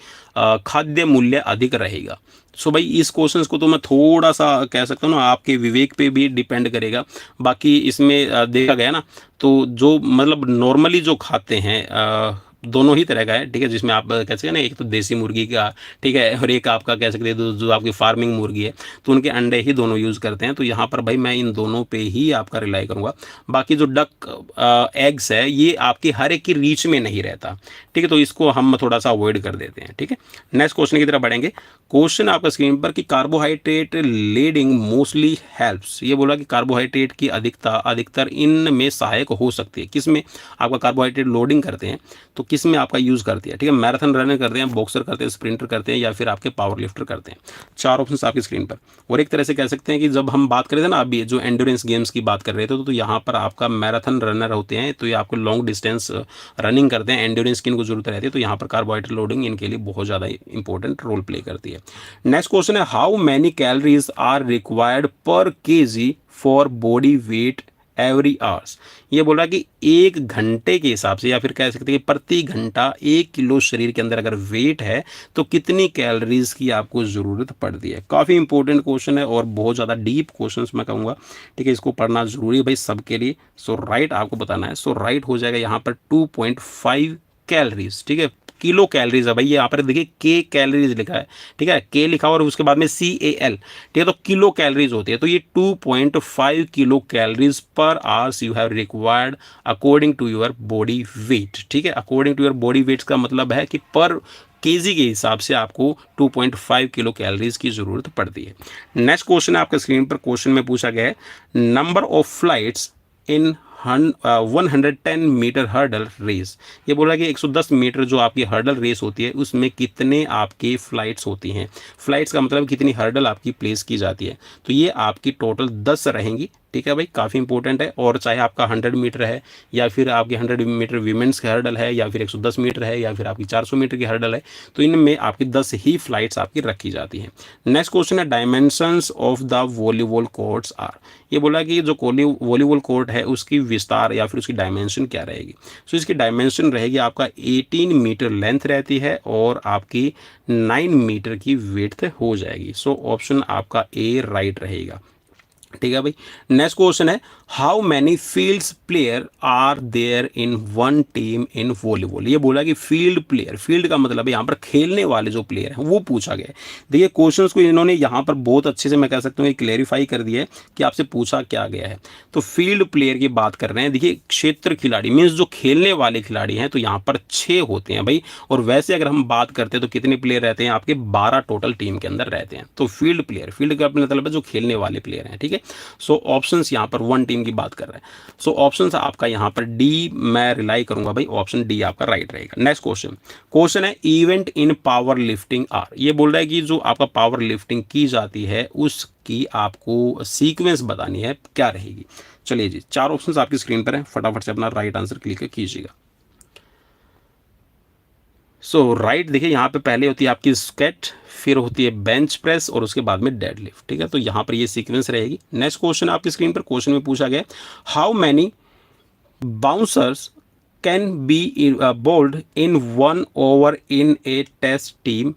खाद्य मूल्य अधिक रहेगा? सो भाई इस क्वेश्चन को तो मैं थोड़ा सा कह सकता हूँ ना, आपके विवेक पे भी डिपेंड करेगा। बाकी इसमें देखा गया ना, तो जो मतलब नॉर्मली जो खाते हैं दोनों ही तरह का है, ठीक है, जिसमें आप कह सकते हैं ना, एक तो देसी मुर्गी का, ठीक है, और एक आपका कह सकते हैं जो आपकी फार्मिंग मुर्गी है, तो उनके अंडे ही दोनों यूज़ करते हैं। तो यहाँ पर भाई मैं इन दोनों पे ही आपका रिलाई करूँगा। बाकी जो डक एग्स है ये आपकी हर एक की रीच में नहीं रहता, ठीक है, तो इसको हम थोड़ा सा अवॉइड कर देते हैं, ठीक है। नेक्स्ट क्वेश्चन की तरफ बढ़ेंगे। क्वेश्चन आपका स्क्रीन पर कि कार्बोहाइड्रेट लीडिंग मोस्टली हेल्प्स, ये बोला कि कार्बोहाइड्रेट की अधिकतर इनमें सहायक हो सकती है, किस में आपका कार्बोहाइड्रेट लोडिंग करते हैं तो किस में आपका यूज़ करती है, ठीक है। मैराथन रनर करते हैं, बॉक्सर करते हैं, स्प्रिंटर करते हैं, या फिर आपके पावर लिफ्टर करते हैं। चार ऑप्शन आपकी स्क्रीन पर। और एक तरह से कह सकते हैं कि जब हम बात कर रहे थे ना अभी जो एंड्योरेंस गेम्स की बात कर रहे थे, तो यहाँ पर आपका मैराथन रनर होते हैं, तो ये आपको लॉन्ग डिस्टेंस रनिंग करते हैं, एंड्योरेंस की इनको जरूरत रहती है, तो यहाँ पर कार्बोहाइड्रेट लोडिंग इनके लिए बहुत ज़्यादा इंपॉर्टेंट रोल प्ले करती है। नेक्स्ट क्वेश्चन है, how many calories are required per KG for body weight every hours. ये बोल रहा है कि एक घंटे के हिसाब से, या फिर कह सकते हैं कि प्रति घंटा 1 किलो शरीर के अंदर अगर वेट है तो कितनी कैलोरीज की आपको ज़रूरत पड़ती है। काफ़ी इंपॉर्टेंट क्वेश्चन है और बहुत ज़्यादा डीप क्वेश्चन मैं कहूँगा, ठीक है, इसको पढ़ना जरूरी है भाई सबके लिए। सो राइट आपको बताना है। सो राइट हो जाएगा यहाँ पर 2.5 कैलोरीज, ठीक है, किलो कैलोरीज है भाई। यहाँ पर देखिए के कैलोरीज लिखा है, ठीक है, के लिखा और उसके बाद में CAL, ठीक है, तो किलो कैलोरीज होती है, तो ये 2.5 kilo calories per hours you have required according to your body weight, ठीक है। According to your body weight का मतलब है कि पर केजी के हिसाब से आपको 2.5 किलो कैलोरीज की जरूरत पड़ती है। नेक्स्ट क्वेश्चन है आपके स्क्रीन पर। क्वेश्चन में पूछा गया है, number of flights in 110 metre hurdle race. ये बोला कि 110 मीटर जो आपकी हर्डल रेस होती है उसमें कितने आपके फ्लाइट्स होती हैं। फ्लाइट्स का मतलब कितनी हर्डल आपकी प्लेस की जाती है, तो ये आपकी टोटल 10 रहेंगी, ठीक है भाई, काफ़ी इंपॉर्टेंट है। और चाहे आपका 100 मीटर है, या फिर आपकी 100 मीटर वीमेंस की हर्डल है, या फिर 110 मीटर है, या फिर आपकी 400 मीटर की हर्डल है, तो इनमें आपकी 10 ही फ्लाइट्स आपकी रखी जाती हैं। नेक्स्ट क्वेश्चन है, dimensions of the volleyball courts are. ये बोला कि जो वॉलीबॉल कोर्ट है उसकी विस्तार या फिर उसकी डायमेंशन क्या रहेगी। सो इसकी डायमेंशन रहेगी आपका 18 मीटर लेंथ रहती है और आपकी 9 मीटर की विड्थ हो जाएगी। सो ऑप्शन आपका ए राइट रहेगा, ठीक है भाई। नेक्स्ट क्वेश्चन है, how many fields player are there in one team in volleyball. ये बोला कि फील्ड प्लेयर, फील्ड का मतलब है यहाँ पर खेलने वाले जो प्लेयर हैं वो पूछा गया है। देखिए क्वेश्चंस को इन्होंने यहाँ पर बहुत अच्छे से मैं कह सकता हूँ क्लेरिफाई कर दिया है कि आपसे पूछा क्या गया है। तो फील्ड प्लेयर की बात कर रहे हैं। देखिए क्षेत्र खिलाड़ी मीन्स जो खेलने वाले खिलाड़ी हैं, तो यहाँ पर 6 होते हैं भाई। और वैसे अगर हम बात करते हैं तो कितने प्लेयर रहते हैं आपके, 12 टोटल टीम के अंदर रहते हैं। तो फील्ड प्लेयर, फील्ड का मतलब है जो खेलने वाले प्लेयर हैं, ठीक है। सो ऑप्शंस यहाँ पर वन टीम की बात कर रहे हैं। सो ऑप्शंस आपका यहाँ पर डी मैं रिलाई करूंगा भाई, ऑप्शन डी आपका राइट रहेगा। नेक्स्ट क्वेश्चन है, event in power lifting are. ये बोल रहा है कि जो आपका पावर लिफ्टिंग की जाती है उसकी आपको सीक्वेंस बतानी है, क्या रहेगी। चलिए जी, 4 ऑप्शंस आपकी स्क्रीन पर हैं, फटाफट से अपना राइट आंसर क्लिक कीजिएगा। सो राइट देखिए यहाँ पे पहले होती है आपकी स्क्वैट, फिर होती है बेंच प्रेस और उसके बाद में डेड लिफ्ट, ठीक है, तो यहाँ पर ये सीक्वेंस रहेगी। नेक्स्ट क्वेश्चन आपकी स्क्रीन पर। क्वेश्चन में पूछा गया, how many bouncers can be bowled in 1 over in a test team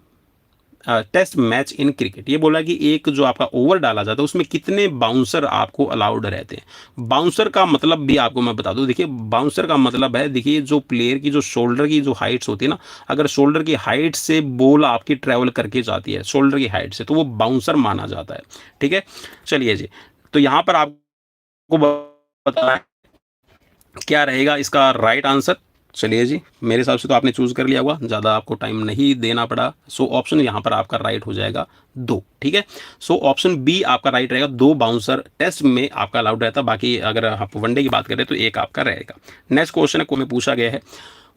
test match in cricket. ये बोला कि एक जो आपका ओवर डाला जाता है उसमें कितने बाउंसर आपको अलाउड रहते हैं। बाउंसर का मतलब भी आपको मैं बता दूं, देखिए बाउंसर का मतलब है, देखिए जो प्लेयर की जो शोल्डर की जो हाइट्स होती है ना, अगर शोल्डर की हाइट से बॉल आपकी ट्रैवल करके जाती है शोल्डर की हाइट से, तो वो बाउंसर माना जाता है, ठीक है। चलिए जी, तो यहाँ पर आपको बताना है क्या रहेगा इसका राइट आंसर। चलिए जी, मेरे हिसाब से तो आपने चूज कर लिया हुआ, ज़्यादा आपको टाइम नहीं देना पड़ा। सो ऑप्शन यहाँ पर आपका राइट हो जाएगा 2, ठीक है। सो ऑप्शन बी आपका राइट रहेगा, 2 बाउंसर टेस्ट में आपका अलाउड रहता, बाकी अगर आप वनडे की बात करें तो 1 आपका रहेगा। नेक्स्ट क्वेश्चन में पूछा गया है,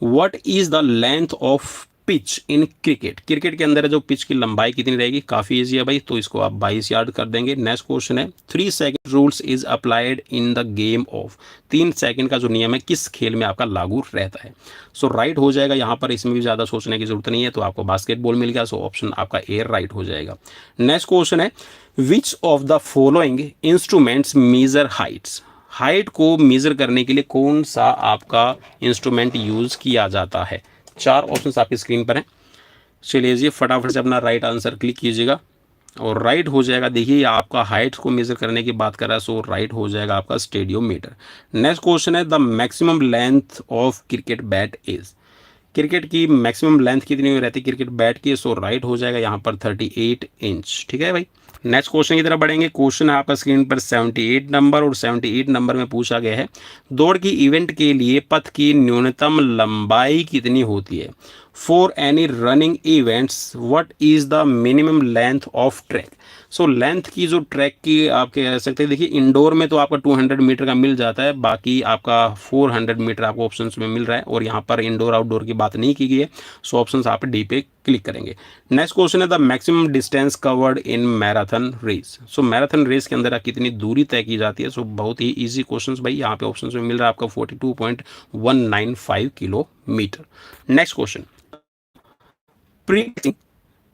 what is the length of pitch in cricket. Cricket के अंदर जो पिच की लंबाई कितनी रहेगी, काफ़ी ईजी है भाई, तो इसको आप 22 यार्ड कर देंगे। नेक्स्ट क्वेश्चन है, 3 second rules is applied in the game of. 3 second का जो नियम है किस खेल में आपका लागू रहता है। सो राइट हो जाएगा यहाँ पर, इसमें भी ज़्यादा सोचने की जरूरत नहीं है, तो आपको बास्केटबॉल मिल गया। सो ऑप्शन आपका ए राइट हो जाएगा। नेक्स्ट क्वेश्चन है, which of the following instruments measure heights. Height को मेजर करने के लिए कौन सा आपका इंस्ट्रूमेंट यूज किया जाता है। 4 ऑप्शंस आपकी स्क्रीन पर हैं। चलिए जी, फटाफट से अपना राइट आंसर क्लिक कीजिएगा और राइट हो जाएगा। देखिए आपका हाइट को मेजर करने की बात कर रहा है, सो राइट हो जाएगा आपका स्टेडियोमीटर। नेक्स्ट क्वेश्चन है, the maximum length of cricket bat is. Cricket की मैक्सिमम लेंथ कितनी रहती है क्रिकेट बैट की? सो राइट हो जाएगा यहाँ पर 38 इंच। ठीक है भाई, नेक्स्ट क्वेश्चन की तरफ बढ़ेंगे। क्वेश्चन है आपका स्क्रीन पर 78 नंबर, और 78 नंबर में पूछा गया है दौड़ की इवेंट के लिए पथ की न्यूनतम लंबाई कितनी होती है? For any running events what is the minimum length of track? So length की जो ट्रैक की आप कह सकते हैं, देखिए इंडोर में तो आपका 200 मीटर का मिल जाता है, बाकी आपका 400 मीटर आपको ऑप्शंस में मिल रहा है, और यहाँ पर इंडोर आउटडोर की बात नहीं की गई है। सो ऑप्शंस आप डी पे क्लिक करेंगे। नेक्स्ट क्वेश्चन है the maximum distance covered in marathon race. So marathon race के अंदर कितनी दूरी तय की जाती है? सो बहुत ही ईजी क्वेश्चन भाई, यहाँ पे ऑप्शन में मिल रहा है आपका 42.195 kilometre. Next question,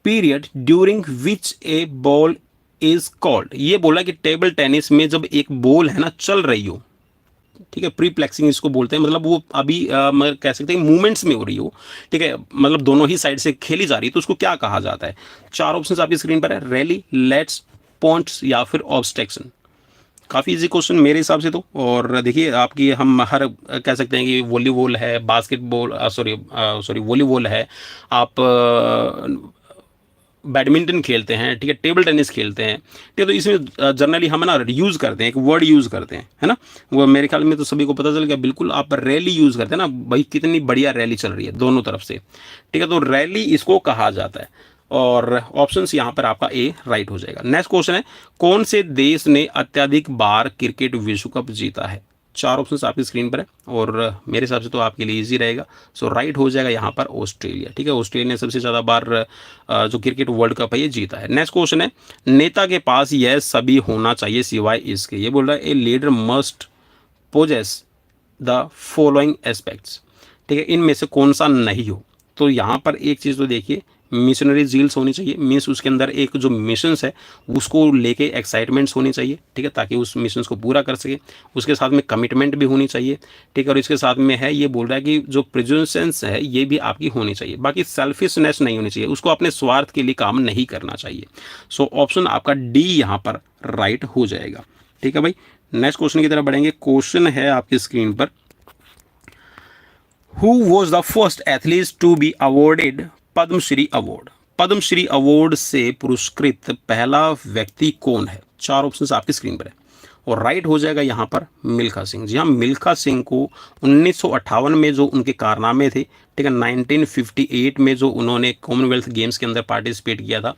period during which A ball is called. ये बोला कि टेबल टेनिस में जब एक बॉल है ना चल रही हो, ठीक है, प्री प्लेक्सिंग इसको बोलते हैं, मतलब वो अभी मतलब कह सकते हैं मूवमेंट्स में हो रही हो, ठीक है, मतलब दोनों ही साइड से खेली जा रही है, तो उसको क्या कहा जाता है? चार ऑप्शंस आपकी स्क्रीन पर है, रैली, लेट्स, पॉइंट्स या फिर ऑब्स्ट्रक्शन। काफ़ी इजी क्वेश्चन मेरे हिसाब से तो। और देखिए आपकी हम हर कह सकते हैं कि वॉलीबॉल है, बास्केटबॉल सॉरी वॉलीबॉल है, आप बैडमिंटन खेलते हैं, ठीक है, टेबल टेनिस खेलते हैं, ठीक है, तो इसमें जनरली हम ना यूज़ करते हैं, एक वर्ड यूज़ करते हैं, है ना, वो मेरे ख्याल में तो सभी को पता चल गया। बिल्कुल, आप रैली यूज़ करते हैं ना भाई, कितनी बढ़िया रैली चल रही है दोनों तरफ से, ठीक है, तो रैली इसको कहा जाता है, और ऑप्शंस यहाँ पर आपका ए राइट हो जाएगा। नेक्स्ट क्वेश्चन है कौन से देश ने अत्यधिक बार क्रिकेट विश्व कप जीता है? चार ऑप्शंस आपकी स्क्रीन पर है, और मेरे हिसाब से तो आपके लिए इजी रहेगा। सो राइट हो जाएगा यहाँ पर ऑस्ट्रेलिया। ठीक है, ऑस्ट्रेलिया ने सबसे ज़्यादा बार जो क्रिकेट वर्ल्ड कप है ये जीता है। नेक्स्ट क्वेश्चन है नेता के पास यह सभी होना चाहिए सिवाय इसके। ये बोल रहा है a leader must possess the following aspects. ठीक है, इनमें से कौन सा नहीं हो? तो यहाँ पर एक चीज़ तो देखिए, मिशनरी जील्स होनी चाहिए, मीन्स उसके अंदर एक जो मिशंस है उसको लेके एक्साइटमेंट्स होनी चाहिए, ठीक है, ताकि उस मिशंस को पूरा कर सके। उसके साथ में कमिटमेंट भी होनी चाहिए, ठीक है, और इसके साथ में है ये बोल रहा है कि जो प्रेजेंसेंस है ये भी आपकी होनी चाहिए। बाकी सेल्फिशनेस नहीं होनी चाहिए, उसको अपने स्वार्थ के लिए काम नहीं करना चाहिए। सो ऑप्शन आपका डी यहाँ पर राइट हो जाएगा। ठीक है भाई, नेक्स्ट क्वेश्चन की तरफ बढ़ेंगे। क्वेश्चन है आपकी स्क्रीन पर Who was the first athlete to be awarded Padma Shri award? Padma Shri award से पुरस्कृत पहला व्यक्ति कौन है? चार ऑप्शंस आपकी स्क्रीन पर है, और राइट हो जाएगा यहाँ पर मिल्खा सिंह। जी हाँ, मिल्खा सिंह को 1958 में जो उनके कारनामे थे, ठीक है, 1958 में जो उन्होंने कॉमनवेल्थ गेम्स के अंदर पार्टिसिपेट किया था,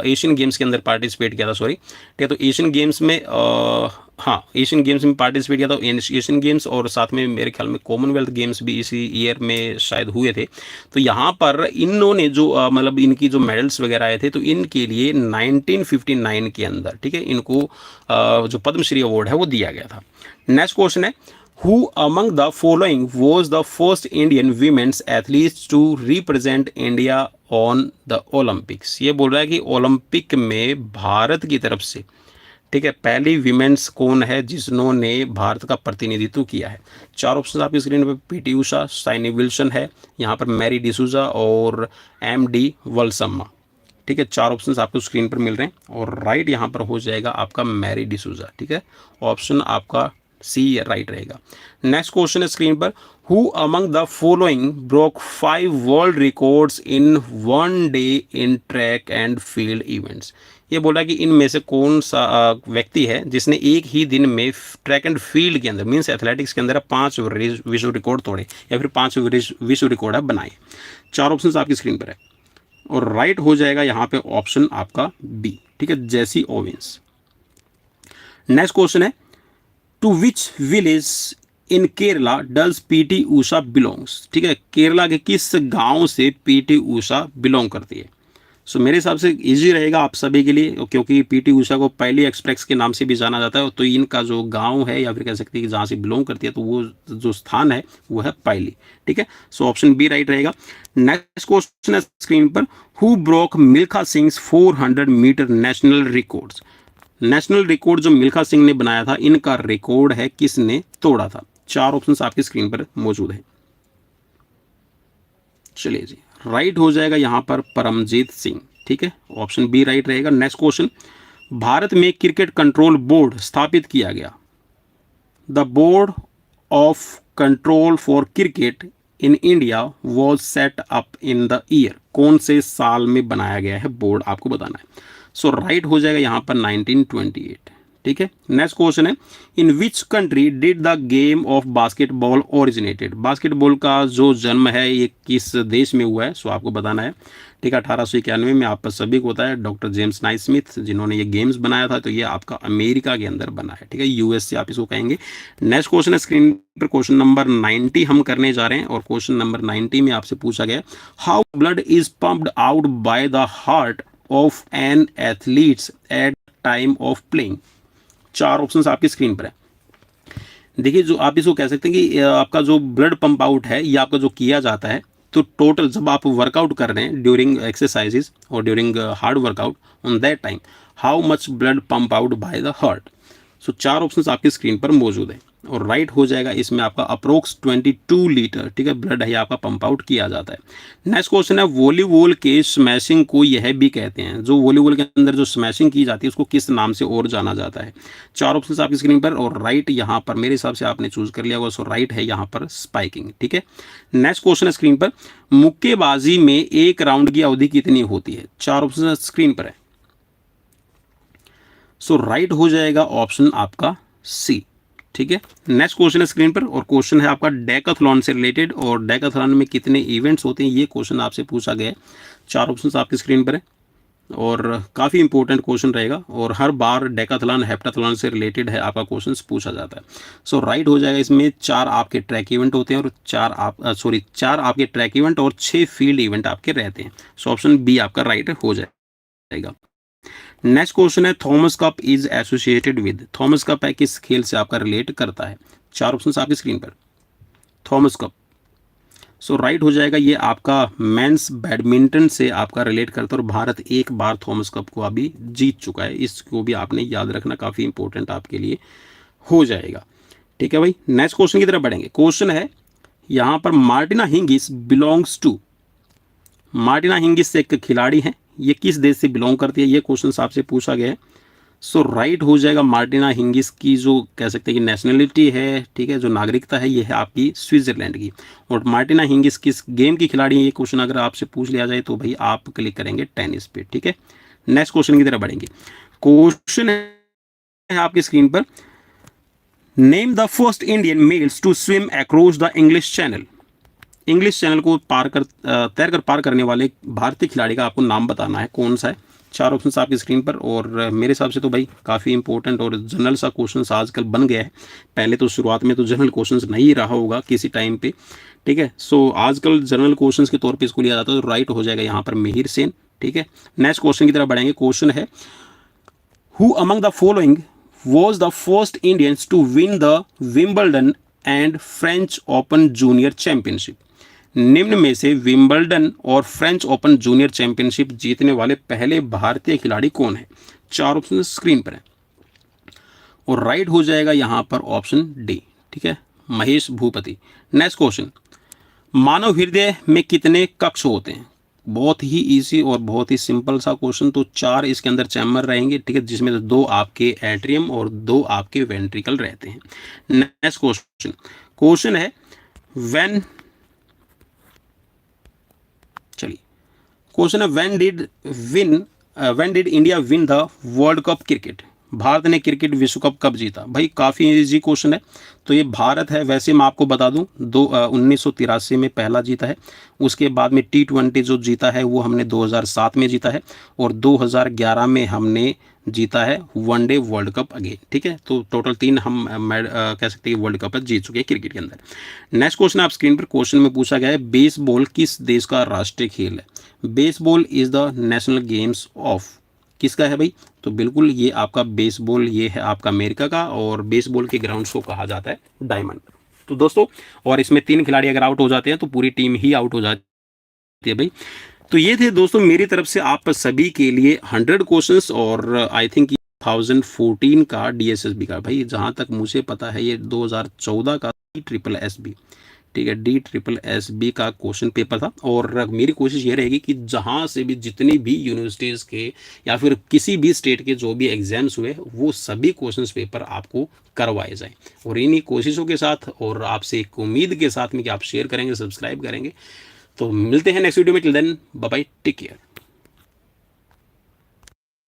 एशियन गेम्स के अंदर पार्टिसिपेट किया था, सॉरी, ठीक है, तो एशियन गेम्स में हाँ एशियन गेम्स में पार्टिसिपेट किया था, एशियन गेम्स और साथ में मेरे ख्याल में कॉमनवेल्थ गेम्स भी इसी ईयर में शायद हुए थे। तो यहाँ पर इन्होंने जो मतलब इनकी जो मेडल्स वगैरह आए थे, तो इनके लिए 1959 के अंदर, ठीक है, इनको जो पद्मश्री अवार्ड है वो दिया गया था। नेक्स्ट क्वेश्चन है Who among the following was the first Indian women's athletes to represent India on the Olympics? ये बोल रहा है कि ओलंपिक में भारत की तरफ से, ठीक है, पहली विमेंस कौन है जिन्होंने भारत का प्रतिनिधित्व किया है? चार ऑप्शन आपकी स्क्रीन पर पीटी उषा, साइनी विल्सन है, यहाँ पर मैरी डिसूजा और एमडी वल्सम्मा। ठीक है, चार ऑप्शंस आपको स्क्रीन पर मिल रहे हैं, और राइट यहाँ पर हो जाएगा आपका मैरी डिसूजा। ठीक है, ऑप्शन आपका सी राइट रहेगा। नेक्स्ट क्वेश्चन है स्क्रीन पर who among the following broke 5 world records in 1 day in track and field events? ये बोला कि इनमें से कौन सा व्यक्ति है जिसने एक ही दिन में ट्रैक एंड फील्ड के अंदर मीन्स एथलेटिक्स के अंदर 5 विश्व रिकॉर्ड तोड़े या फिर 5 विश्व रिकॉर्ड बनाए? चार ऑप्शन आपकी स्क्रीन पर है, और राइट हो जाएगा यहाँ पे ऑप्शन आपका बी। ठीक है, जेसी ओवेंस। नेक्स्ट क्वेश्चन है to which village in Kerala does P T Usha belongs? ठीक है, केरला के किस गांव से पीटी उषा बिलोंग करती है? सो मेरे हिसाब से इजी रहेगा आप सभी के लिए, क्योंकि पीटी उषा को पहली एक्सप्रेस के नाम से भी जाना जाता है, तो इनका जो गांव है या फिर कह सकते हैं कि जहाँ से बिलोंग करती है, तो वो जो स्थान है वो है पायली। ठीक है, सो ऑप्शन बी राइट रहेगा। नेक्स्ट क्वेश्चन है स्क्रीन पर who broke Milkha Singh 400 metre national records? National record जो मिल्खा सिंह ने बनाया था, इनका रिकॉर्ड है किसने तोड़ा था? चार ऑप्शंस आपकी स्क्रीन पर मौजूद है। चलिए जी, राइट हो जाएगा यहाँ पर परमजीत सिंह। ठीक है, ऑप्शन बी राइट रहेगा। नेक्स्ट क्वेश्चन भारत में क्रिकेट कंट्रोल बोर्ड स्थापित किया गया। The board of control for cricket in India was set up in the year, कौन से साल में बनाया गया है बोर्ड आपको बताना है। सो राइट हो जाएगा यहाँ पर 1928। ठीक है, नेक्स्ट क्वेश्चन है, in which country did the game of basketball originated, basketball का जो जन्म है ये किस देश में हुआ है, सो आपको बताना है। ठीक है, 1891 में आप सभी को होता है डॉक्टर जेम्स नाइस्मिथ जिन्होंने ये गेम्स बनाया था, तो ये आपका अमेरिका के अंदर बना है। ठीक है, यूएस से आप इसको कहेंगे। नेक्स्ट क्वेश्चन है स्क्रीन पर, क्वेश्चन नंबर 90 हम करने जा रहे हैं, और क्वेश्चन नंबर 90 में आपसे पूछा गया, how blood is pumped out by the heart of an athletes at time of playing. चार ऑप्शंस आपकी स्क्रीन पर है। देखिए, जो आप इसको कह सकते हैं कि आपका जो ब्लड पंप आउट है ये आपका जो किया जाता है, तो टोटल जब आप वर्कआउट कर रहे हैं ड्यूरिंग एक्सरसाइजेस और during hard workout, on that time how much blood pump out by the heart. So चार ऑप्शंस आपकी स्क्रीन पर मौजूद है, और राइट हो जाएगा इसमें आपका अप्रोक्स 22 लीटर। ठीक है, ब्लड है आपका पंप आउट किया जाता है। नेक्स्ट क्वेश्चन है, वॉलीबॉल के स्मैशिंग को यह भी कहते हैं, जो वॉलीबॉल के अंदर जो स्मैशिंग की जाती है उसको किस नाम से और जाना जाता है। चार ऑप्शन आपकी स्क्रीन पर, और राइट यहाँ पर मेरे हिसाब से आपने चूज कर लिया होगा, सो राइट है यहाँ पर स्पाइकिंग। ठीक है, नेक्स्ट क्वेश्चन है स्क्रीन पर, मुक्केबाजी में एक राउंड की अवधि कितनी होती है। चार ऑप्शन स्क्रीन पर है, सो राइट हो जाएगा ऑप्शन आपका सी। ठीक है, नेक्स्ट क्वेश्चन है स्क्रीन पर, और क्वेश्चन है आपका डेकाथलॉन से रिलेटेड, और डेकाथलॉन में कितने इवेंट्स होते हैं ये क्वेश्चन आपसे पूछा गया है। चार ऑप्शंस आपकी स्क्रीन पर है, और काफ़ी इंपॉर्टेंट क्वेश्चन रहेगा, और हर बार डेकाथलॉन हेप्टाथलॉन से रिलेटेड है आपका क्वेश्चन पूछा जाता है। सो राइट हो जाएगा इसमें, चार आपके ट्रैक इवेंट होते हैं, और चार आपके ट्रैक इवेंट और 6 फील्ड इवेंट आपके रहते हैं। सो ऑप्शन बी आपका राइट हो जाएगा। नेक्स्ट क्वेश्चन है, Thomas cup is associated with, Thomas cup है किस खेल से आपका रिलेट करता है। चार ऑप्शन आपकी स्क्रीन पर, थॉमस कप। सो राइट हो जाएगा ये आपका मेंस बैडमिंटन से आपका रिलेट करता है, और भारत एक बार थॉमस कप को अभी जीत चुका है, इसको भी आपने याद रखना, काफ़ी इंपॉर्टेंट आपके लिए हो जाएगा। ठीक है भाई, नेक्स्ट क्वेश्चन की तरफ बढ़ेंगे। क्वेश्चन है यहाँ पर, Martina Hingis belongs to, Martina Hingis एक खिलाड़ी है, ये किस देश से बिलोंग करती है, ये क्वेश्चन आपसे पूछा गया है। सो राइट हो जाएगा, मार्टिना हिंगिस की जो कह सकते हैं कि नेशनलिटी है, ठीक है, जो नागरिकता है, ये है आपकी स्विट्जरलैंड की। और मार्टिना हिंगिस किस गेम की खिलाड़ी है, ये क्वेश्चन अगर आपसे पूछ लिया जाए तो भाई आप क्लिक करेंगे टेनिस पे। ठीक है, नेक्स्ट क्वेश्चन की तरफ बढ़ेंगे। क्वेश्चन है आपकी स्क्रीन पर, name the first Indian males to swim across the English channel, English channel को तैरकर पार करने वाले भारतीय खिलाड़ी का आपको नाम बताना है, कौन सा है। चार ऑप्शन आपकी स्क्रीन पर, और मेरे हिसाब से तो भाई काफ़ी इंपॉर्टेंट और जनरल सा क्वेश्चन आजकल बन गया है। पहले तो शुरुआत में तो जनरल क्वेश्चन नहीं रहा होगा किसी टाइम पे। ठीक है, सो आजकल जनरल क्वेश्चन के तौर पे इसको लिया जाता है, तो राइट हो जाएगा यहाँ पर मिहिर सेन। ठीक है, नेक्स्ट क्वेश्चन की तरफ बढ़ेंगे। क्वेश्चन है, who among the following was the first Indians to win the Wimbledon and French Open junior championship, निम्न में से विंबलडन और फ्रेंच ओपन जूनियर चैंपियनशिप जीतने वाले पहले भारतीय खिलाड़ी कौन है। चार ऑप्शन स्क्रीन पर है, और राइट हो जाएगा यहां पर ऑप्शन डी। ठीक है, महेश भूपति। नेक्स्ट क्वेश्चन, मानव हृदय में कितने कक्ष होते हैं, बहुत ही इजी और बहुत ही सिंपल सा क्वेश्चन। तो चार इसके अंदर चैम्बर रहेंगे, ठीक है, जिसमें से 2 आपके एट्रियम और 2 आपके वेंट्रिकल रहते हैं। नेक्स्ट क्वेश्चन, क्वेश्चन है व्हेन, चलिए क्वेश्चन है, when did India win the world cup cricket, Bharat ने क्रिकेट विश्व कप कब जीता। भाई काफ़ी इजी क्वेश्चन है, तो ये भारत है। वैसे मैं आपको बता दूं 1983 में पहला जीता है, उसके बाद में T20 जो जीता है वो हमने 2007 में जीता है, और 2011 में हमने जीता है वनडे वर्ल्ड कप अगेन। ठीक है, तो टोटल 3 हम कह सकते हैं वर्ल्ड कप जीत चुके हैं क्रिकेट के अंदर। नेक्स्ट क्वेश्चन आप स्क्रीन पर, क्वेश्चन में पूछा गया है, बेसबॉल किस देश का राष्ट्रीय खेल है। Baseball is the national games of, किसका है भाई, तो बिल्कुल ये आपका बेसबॉल ये है आपका अमेरिका का, और बेसबॉल के ग्राउंड्स को कहा जाता है डायमंड। तो दोस्तों, और इसमें 3 खिलाड़ी अगर आउट हो जाते हैं तो पूरी टीम ही आउट हो जाती है भाई। तो ये थे दोस्तों मेरी तरफ से आप सभी के लिए 100 क्वेश्चंस, और आई थिंक 2014 का DSSB का, भाई जहाँ तक मुझे पता है ये 2014 का SSSB। ठीक है, DSSB का क्वेश्चन पेपर था। और मेरी कोशिश ये रहेगी कि जहाँ से भी जितनी भी यूनिवर्सिटीज़ के या फिर किसी भी स्टेट के जो भी एग्जाम्स हुए वो सभी क्वेश्चन पेपर आपको करवाए जाएं। और इन्हीं कोशिशों के साथ और आपसे एक उम्मीद के साथ में कि आप शेयर करेंगे, सब्सक्राइब करेंगे। तो मिलते हैं नेक्स्ट वीडियो में। Till then bye bye, take care.